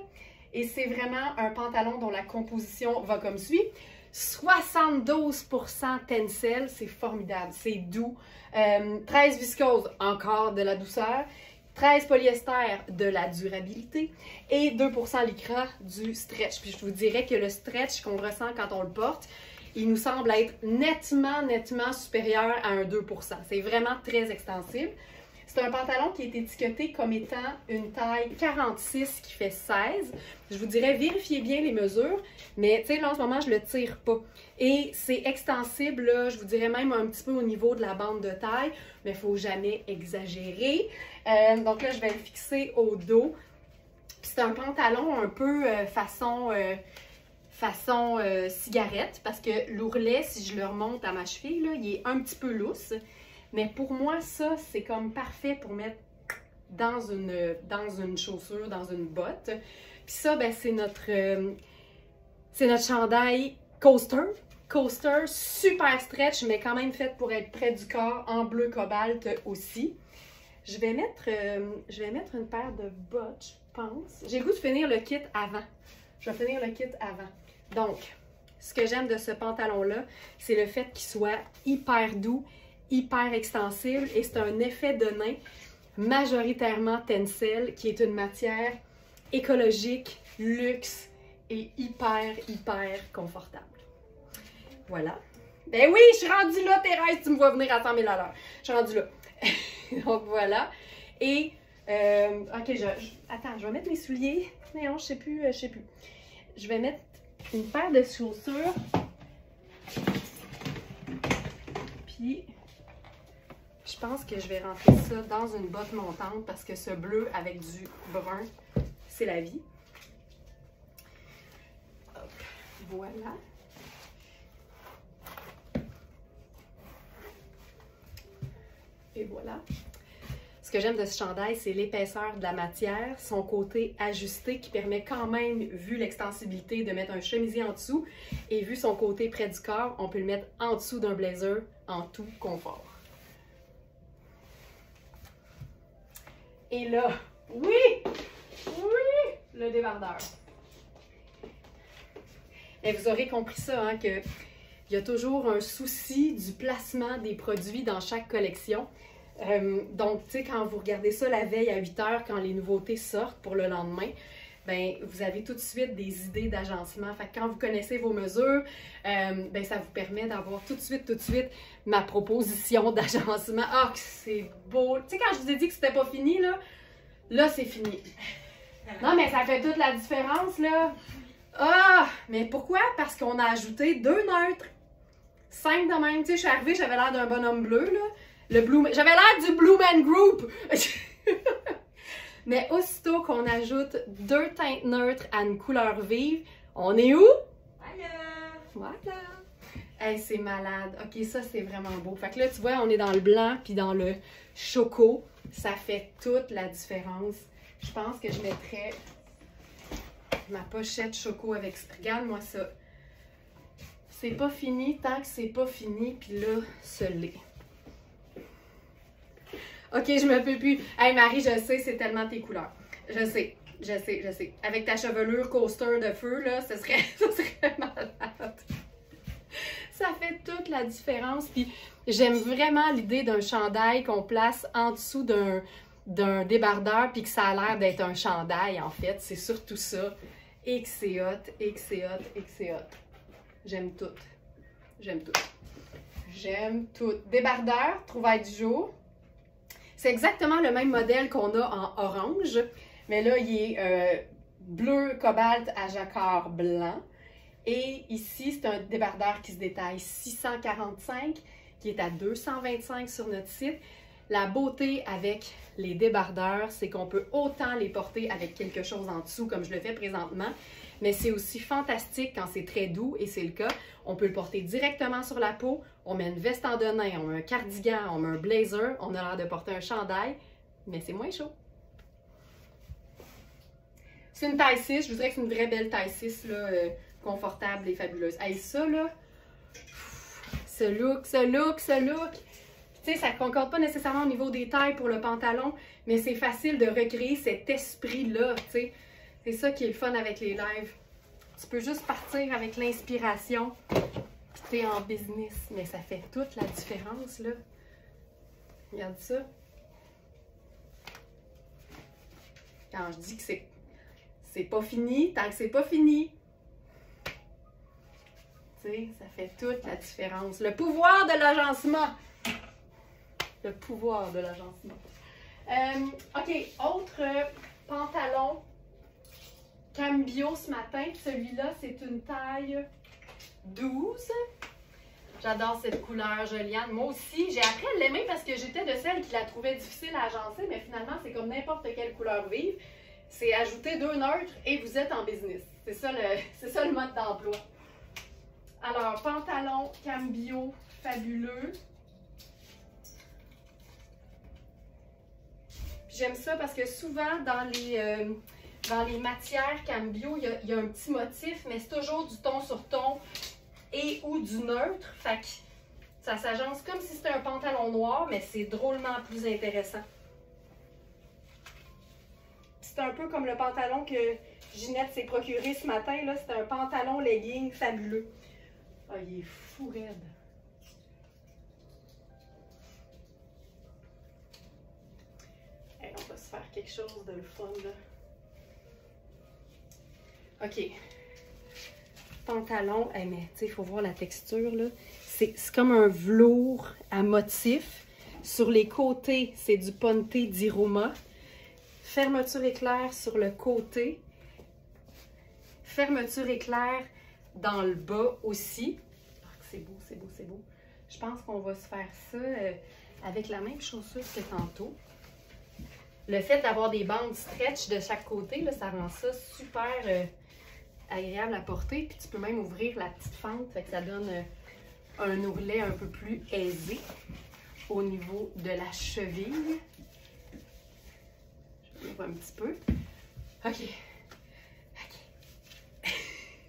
Et c'est vraiment un pantalon dont la composition va comme suit. 72% tencel, c'est formidable, c'est doux. 13 viscose, encore de la douceur. 13 polyester, de la durabilité. Et 2% lycra, du stretch. Puis je vous dirais que le stretch qu'on ressent quand on le porte, il nous semble être nettement supérieur à un 2%. C'est vraiment très extensible. C'est un pantalon qui est étiqueté comme étant une taille 46 qui fait 16. Je vous dirais, vérifiez bien les mesures, mais tu sais, là en ce moment, je le tire pas. Et c'est extensible, là, je vous dirais même un petit peu au niveau de la bande de taille, mais il ne faut jamais exagérer. Donc là, je vais le fixer au dos. C'est un pantalon un peu façon cigarette, parce que l'ourlet, si je le remonte à ma cheville, là, il est un petit peu lousse. Mais pour moi, ça, c'est comme parfait pour mettre dans une chaussure, dans une botte. Puis ça, ben, c'est notre chandail coaster. Coaster, super stretch, mais quand même fait pour être près du corps, en bleu cobalt aussi. Je vais mettre une paire de bottes, je pense. J'ai le goût de finir le kit avant. Je vais finir le kit avant. Donc, ce que j'aime de ce pantalon-là, c'est le fait qu'il soit hyper doux, hyper extensible, et c'est un effet de nain majoritairement tencel, qui est une matière écologique, luxe et hyper confortable. Voilà. Ben oui, je suis rendue là, Thérèse, tu me vois venir à 100 000 à l'heure. Je suis rendue là. Donc voilà. Et, ok, attends, je vais mettre mes souliers. Non, je sais plus. Je vais mettre une paire de chaussures. Puis, je pense que je vais rentrer ça dans une botte montante parce que ce bleu avec du brun, c'est la vie. Hop, voilà. Et voilà. Ce que j'aime de ce chandail, c'est l'épaisseur de la matière, son côté ajusté qui permet quand même, vu l'extensibilité, de mettre un chemisier en dessous. Et vu son côté près du corps, on peut le mettre en dessous d'un blazer en tout confort. Et là, oui, le débardeur. Et vous aurez compris ça, hein, qu'il y a toujours un souci du placement des produits dans chaque collection. Donc, tu sais, quand vous regardez ça la veille à 8 h, quand les nouveautés sortent pour le lendemain, ben vous avez tout de suite des idées d'agencement. Fait que quand vous connaissez vos mesures, ben ça vous permet d'avoir tout de suite ma proposition d'agencement. Ah, que c'est beau! Tu sais, quand je vous ai dit que c'était pas fini, là c'est fini. Non, mais ça fait toute la différence, là. Ah! Mais pourquoi? Parce qu'on a ajouté 2 neutres. 5 de même. Tu sais, je suis arrivée, j'avais l'air d'un bonhomme bleu, là. J'avais l'air du Blue Man Group! Mais aussitôt qu'on ajoute 2 teintes neutres à une couleur vive, on est où? Voilà! Hey, c'est malade. Ok, ça, c'est vraiment beau. Fait que là, tu vois, on est dans le blanc puis dans le choco. Ça fait toute la différence. Je pense que je mettrais ma pochette choco avec... Regarde-moi ça. C'est pas fini tant que c'est pas fini. Puis là, ce lait. Ok, je me peux plus. Hey Marie, je sais, c'est tellement tes couleurs. Je sais. Avec ta chevelure coaster de feu, là, ça serait malade. Ça fait toute la différence. Puis j'aime vraiment l'idée d'un chandail qu'on place en dessous d'un débardeur puis que ça a l'air d'être un chandail, en fait. C'est surtout ça. Et que c'est hot. J'aime tout. J'aime tout. Débardeur, trouvaille du jour. C'est exactement le même modèle qu'on a en orange, mais là, il est bleu cobalt à jacquard blanc. Et ici, c'est un débardeur qui se détaille 645, qui est à 225 sur notre site. La beauté avec les débardeurs, c'est qu'on peut autant les porter avec quelque chose en dessous, comme je le fais présentement, mais c'est aussi fantastique quand c'est très doux, et c'est le cas. On peut le porter directement sur la peau, on met une veste en denim, on met un cardigan, on met un blazer, on a l'air de porter un chandail, mais c'est moins chaud. C'est une taille 6, je vous dirais que c'est une vraie belle taille 6, là, confortable et fabuleuse. Hey, ça, là, ce look, ce look, ce look. Tu sais, ça ne concorde pas nécessairement au niveau des tailles pour le pantalon, mais c'est facile de recréer cet esprit-là, tu sais. C'est ça qui est le fun avec les lives. Tu peux juste partir avec l'inspiration, puis t'es en business, mais ça fait toute la différence, là. Regarde ça. Quand je dis que c'est pas fini, tant que c'est pas fini, tu sais, ça fait toute la différence. Le pouvoir de l'agencement. Le pouvoir de l'agencement. OK, autre pantalon cambio ce matin. Celui-là, c'est une taille 12. J'adore cette couleur Joliane. Moi aussi, j'ai appris à l'aimer parce que j'étais de celles qui la trouvaient difficile à agencer, mais finalement, c'est comme n'importe quelle couleur vive. C'est ajouter 2 neutres et vous êtes en business. C'est ça le mode d'emploi. Alors, pantalon cambio fabuleux. J'aime ça parce que souvent, dans les matières cambio, il y a un petit motif, mais c'est toujours du ton sur ton et ou du neutre. Fait que ça s'agence comme si c'était un pantalon noir, mais c'est drôlement plus intéressant. C'est un peu comme le pantalon que Ginette s'est procuré ce matin. C'est un pantalon legging fabuleux. Ah, il est fou raide. On va se faire quelque chose de le fun, là. OK. Pantalon. Hey, mais tu sais, il faut voir la texture, là. C'est comme un velours à motif. Sur les côtés, c'est du ponte d'Iroma. Fermeture éclair sur le côté. Fermeture éclair dans le bas aussi. Oh, c'est beau, c'est beau, c'est beau. Je pense qu'on va se faire ça avec la même chaussure que tantôt. Le fait d'avoir des bandes stretch de chaque côté, là, ça rend ça super agréable à porter. Puis tu peux même ouvrir la petite fente, fait que ça donne un ourlet un peu plus aisé au niveau de la cheville. Je vais ouvrir un petit peu. OK.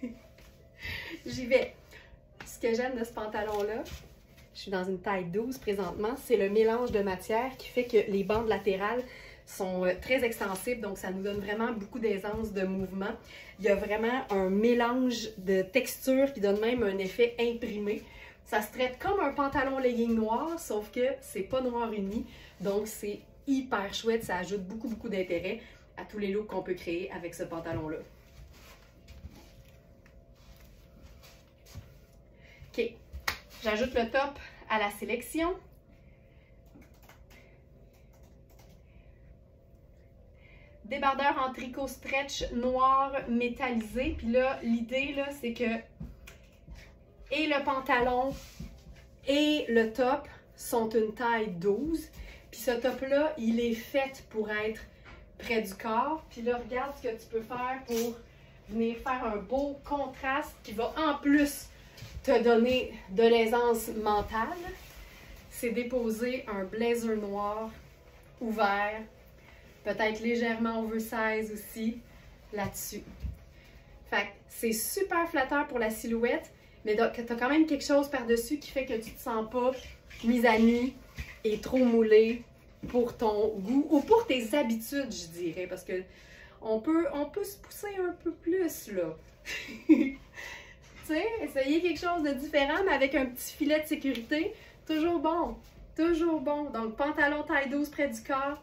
OK. J'y vais. Ce que j'aime de ce pantalon-là, je suis dans une taille 12 présentement, c'est le mélange de matière qui fait que les bandes latérales sont très extensibles, donc ça nous donne vraiment beaucoup d'aisance de mouvement. Il y a vraiment un mélange de textures qui donne même un effet imprimé. Ça se traite comme un pantalon legging noir, sauf que c'est pas noir uni, donc c'est hyper chouette, ça ajoute beaucoup d'intérêt à tous les looks qu'on peut créer avec ce pantalon-là. OK, j'ajoute le top à la sélection. Débardeur en tricot stretch noir métallisé. Puis là, l'idée, là, c'est que et le pantalon et le top sont une taille 12. Puis ce top-là, il est fait pour être près du corps. Puis là, regarde ce que tu peux faire pour venir faire un beau contraste qui va en plus te donner de l'aisance mentale. C'est déposer un blazer noir ouvert, peut-être légèrement oversize aussi, là-dessus. Fait que c'est super flatteur pour la silhouette, mais tu as quand même quelque chose par-dessus qui fait que tu te sens pas mise à nu et trop moulé pour ton goût ou pour tes habitudes, je dirais, parce que on peut se pousser un peu plus, là. Tu sais, essayer quelque chose de différent, mais avec un petit filet de sécurité, toujours bon. Toujours bon. Donc, pantalon taille 12 près du corps,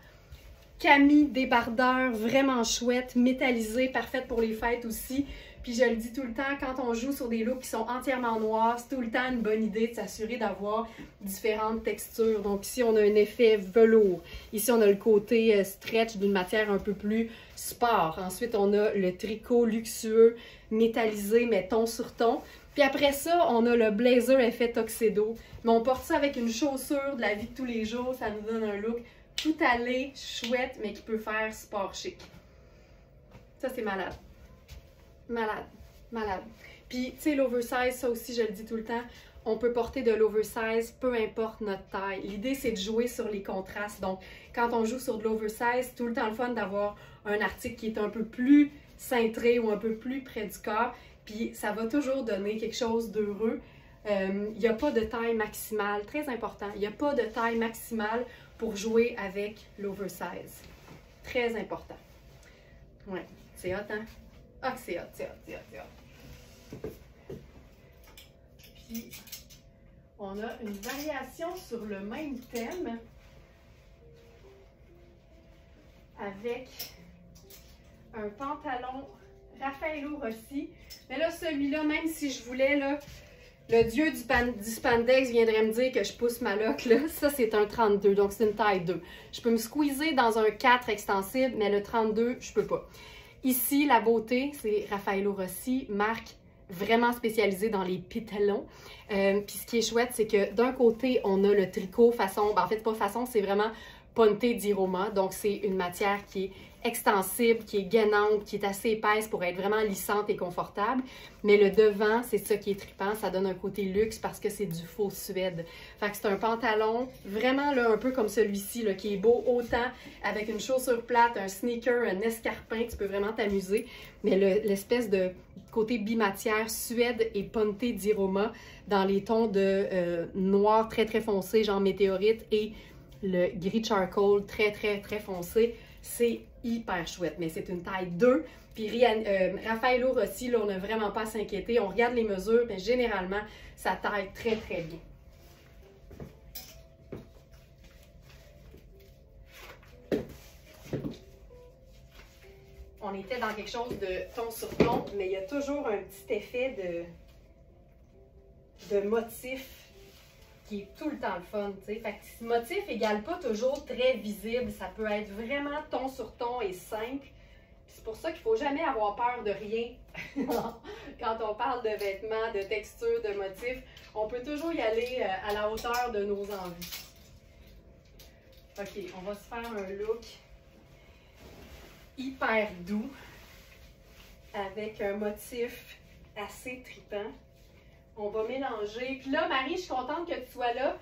camis débardeur, vraiment chouette, métallisé, parfaite pour les fêtes aussi. Puis je le dis tout le temps, quand on joue sur des looks qui sont entièrement noirs, c'est tout le temps une bonne idée de s'assurer d'avoir différentes textures. Donc ici, on a un effet velours. Ici, on a le côté stretch d'une matière un peu plus sport. Ensuite, on a le tricot luxueux, métallisé, mais ton sur ton. Puis après ça, on a le blazer effet tuxedo. Mais on porte ça avec une chaussure de la vie de tous les jours. Ça nous donne un look tout allé, chouette, mais qui peut faire sport chic. Ça, c'est malade. Malade. Malade. Puis, tu sais, l'oversize, ça aussi, je le dis tout le temps, on peut porter de l'oversize, peu importe notre taille. L'idée, c'est de jouer sur les contrastes. Donc, quand on joue sur de l'oversize, c'est tout le temps le fun d'avoir un article qui est un peu plus cintré ou un peu plus près du corps. Puis, ça va toujours donner quelque chose d'heureux. Il n'y a pas de taille maximale, très important, il n'y a pas de taille maximale pour jouer avec l'oversize. Très important. Ouais, c'est hot, hein? Ah, c'est hot, c'est hot, c'est hot, c'est hot. Puis, on a une variation sur le même thème avec un pantalon Raffaello Rossi. Mais là, celui-là, même si je voulais, là, le dieu du spandex viendrait me dire que je pousse ma loque, là. Ça, c'est un 32, donc c'est une taille 2. Je peux me squeezer dans un 4 extensible, mais le 32, je peux pas. Ici, la beauté, c'est Raffaello Rossi, marque vraiment spécialisée dans les pétalons. Puis ce qui est chouette, c'est que d'un côté, on a le tricot façon, ben en fait, pas façon, c'est vraiment Ponte di Roma. Donc, c'est une matière qui est extensible, qui est gainante, qui est assez épaisse pour être vraiment lissante et confortable. Mais le devant, c'est ça qui est trippant, ça donne un côté luxe parce que c'est du faux suède. Fait que c'est un pantalon vraiment là, un peu comme celui-ci, là, qui est beau autant avec une chaussure plate, un sneaker, un escarpin, tu peux vraiment t'amuser. Mais l'espèce de côté bimatière suède et Ponte di Roma dans les tons de noir très très foncé, genre météorite, et le gris charcoal très très très foncé, c'est hyper chouette, mais c'est une taille 2. Puis Raffaello Rossi, là, on n'a vraiment pas à s'inquiéter. On regarde les mesures, mais généralement, ça taille très très bien. On était dans quelque chose de ton sur ton, mais il y a toujours un petit effet de motif qui est tout le temps le fun, tu sais. Fait que motif égale pas toujours très visible. Ça peut être vraiment ton sur ton et simple. C'est pour ça qu'il ne faut jamais avoir peur de rien quand on parle de vêtements, de texture, de motifs. On peut toujours y aller à la hauteur de nos envies. OK, on va se faire un look hyper doux avec un motif assez trippant. On va mélanger. Puis là, Marie, je suis contente que tu sois là.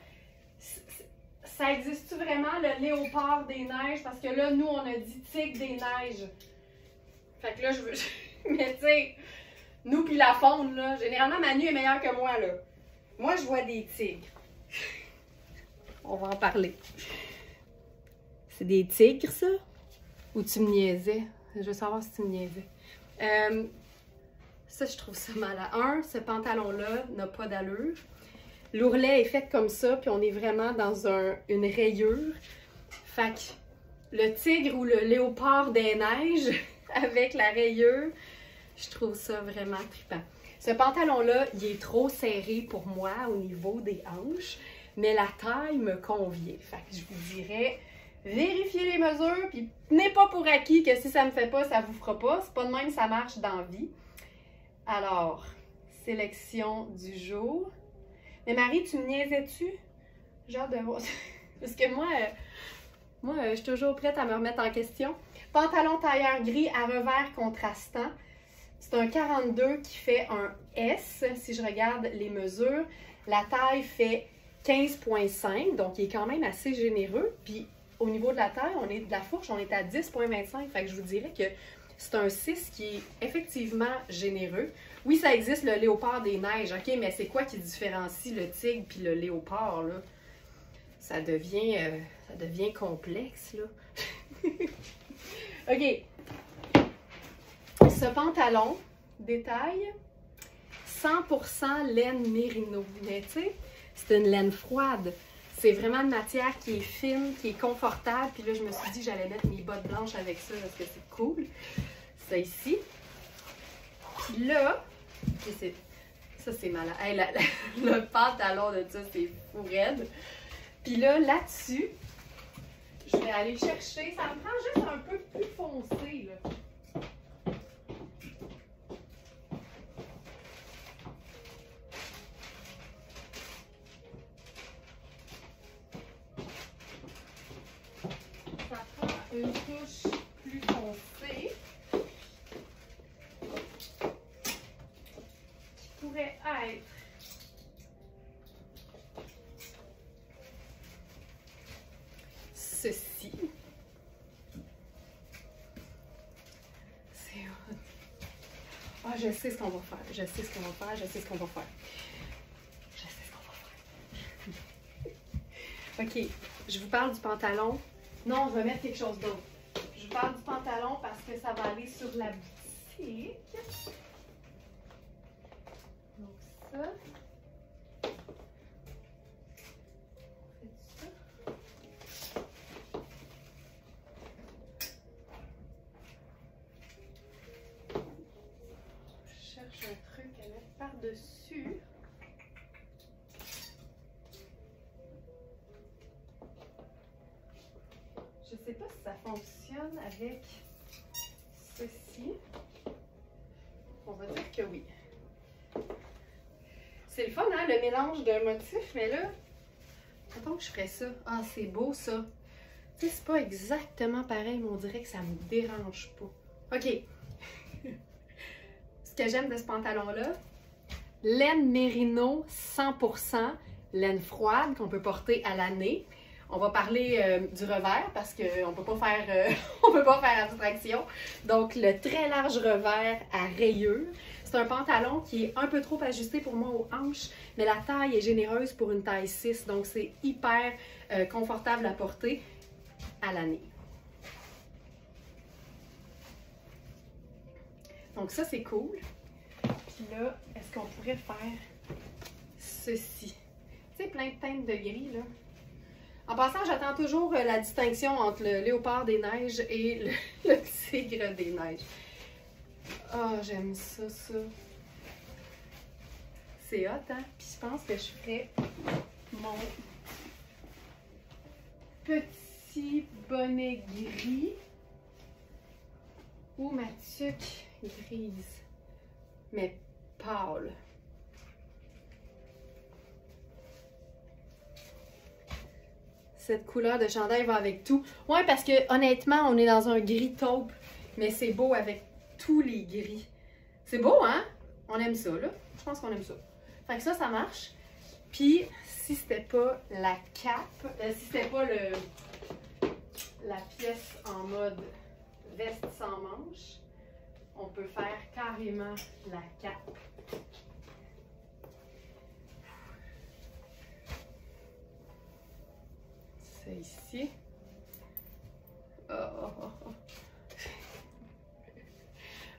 Ça existe-tu vraiment, le léopard des neiges? Parce que là, nous, on a dit tigre des neiges. Fait que là, je veux... Mais tu sais, nous puis la faune, là, généralement, Manu est meilleure que moi, là. Moi, je vois des tigres. On va en parler. C'est des tigres, ça? Ou tu me niaisais? Je veux savoir si tu me niaisais. Ça, je trouve ça mal à un. Ce pantalon-là n'a pas d'allure. L'ourlet est fait comme ça, puis on est vraiment dans une rayure. Fait que le tigre ou le léopard des neiges avec la rayure, je trouve ça vraiment trippant. Ce pantalon-là, il est trop serré pour moi au niveau des hanches, mais la taille me convient. Fait que je vous dirais, vérifiez les mesures, puis tenez pas pour acquis que si ça me fait pas, ça vous fera pas. C'est pas de même, ça marche dans la vie. Alors, sélection du jour. Mais Marie, tu me niaisais-tu? J'ai hâte de voir. Parce que moi, je suis toujours prête à me remettre en question. Pantalon tailleur gris à revers contrastant. C'est un 42 qui fait un S. Si je regarde les mesures, la taille fait 15,5. Donc, il est quand même assez généreux. Puis, au niveau de la taille, de la fourche, on est à 10,25. Fait que je vous dirais que c'est un 6 qui est effectivement généreux. Oui, ça existe, le léopard des neiges, OK, mais c'est quoi qui différencie le tigre puis le léopard, là? Ça devient complexe, là. OK. Ce pantalon, détail, 100% laine mérino. Mais tu sais, c'est une laine froide. C'est vraiment une matière qui est fine, qui est confortable. Puis là, je me suis dit que j'allais mettre mes bottes blanches avec ça parce que c'est cool. Ça ici. Puis là, ça c'est malade. Hey, le pantalon de ça, c'est fou raide. Puis là-dessus, je vais aller chercher. Ça me prend juste un peu plus foncé, là. Une touche plus foncée qui pourrait être ceci. C'est hot. Ah, je sais ce qu'on va faire. Je sais ce qu'on va faire. Je sais ce qu'on va faire. OK, je vous parle du pantalon. Non, je vais mettre quelque chose d'autre. Je vous parle du pantalon parce que ça va aller sur la boutique. Donc ça. Je cherche un truc à mettre par-dessus. Je sais pas si ça fonctionne avec ceci. On va dire que oui. C'est le fun, hein, le mélange de motifs, mais là, attends que je ferais ça. Ah, c'est beau, ça. Tu sais, c'est pas exactement pareil, mais on dirait que ça me dérange pas. OK. Ce que j'aime de ce pantalon-là, laine mérino 100%, laine froide qu'on peut porter à l'année. On va parler du revers parce qu'on peut pas faire abstraction. Donc, le très large revers à rayures. C'est un pantalon qui est un peu trop ajusté pour moi aux hanches, mais la taille est généreuse pour une taille 6. Donc, c'est hyper confortable à porter à l'année. Donc, ça, c'est cool. Puis là, est-ce qu'on pourrait faire ceci? Tu sais, plein de teintes de gris, là. En passant, j'attends toujours la distinction entre le léopard des neiges et le tigre des neiges. Ah, oh, j'aime ça, ça. C'est hot, hein? Puis je pense que je ferais mon petit bonnet gris ou ma tuque grise, mais pâle. Cette couleur de chandail va avec tout. Ouais, parce que honnêtement, on est dans un gris taupe, mais c'est beau avec tous les gris. C'est beau, hein? On aime ça, là. Je pense qu'on aime ça. Fait que ça marche. Puis, si c'était pas la cape, si c'était pas la pièce en mode veste sans manche, on peut faire carrément la cape. Ça ici. Oh.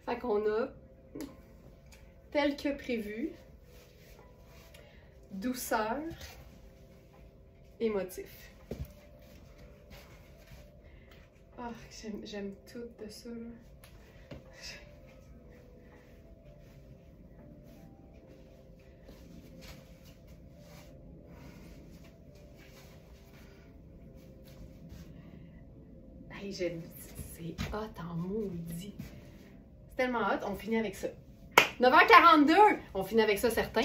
Fait qu'on a, tel que prévu, douceur et motif. Ah, oh, j'aime tout de ça, là. Hey, c'est hot en maudit. C'est tellement hot, on finit avec ça. 9h42, on finit avec ça, certain.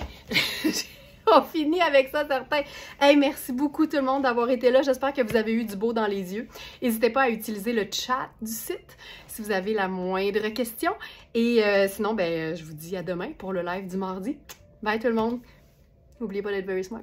On finit avec ça, certain. Hey, merci beaucoup tout le monde d'avoir été là. J'espère que vous avez eu du beau dans les yeux. N'hésitez pas à utiliser le chat du site si vous avez la moindre question. Et sinon, ben, je vous dis à demain pour le live du mardi. Bye tout le monde. N'oubliez pas d'être very smart.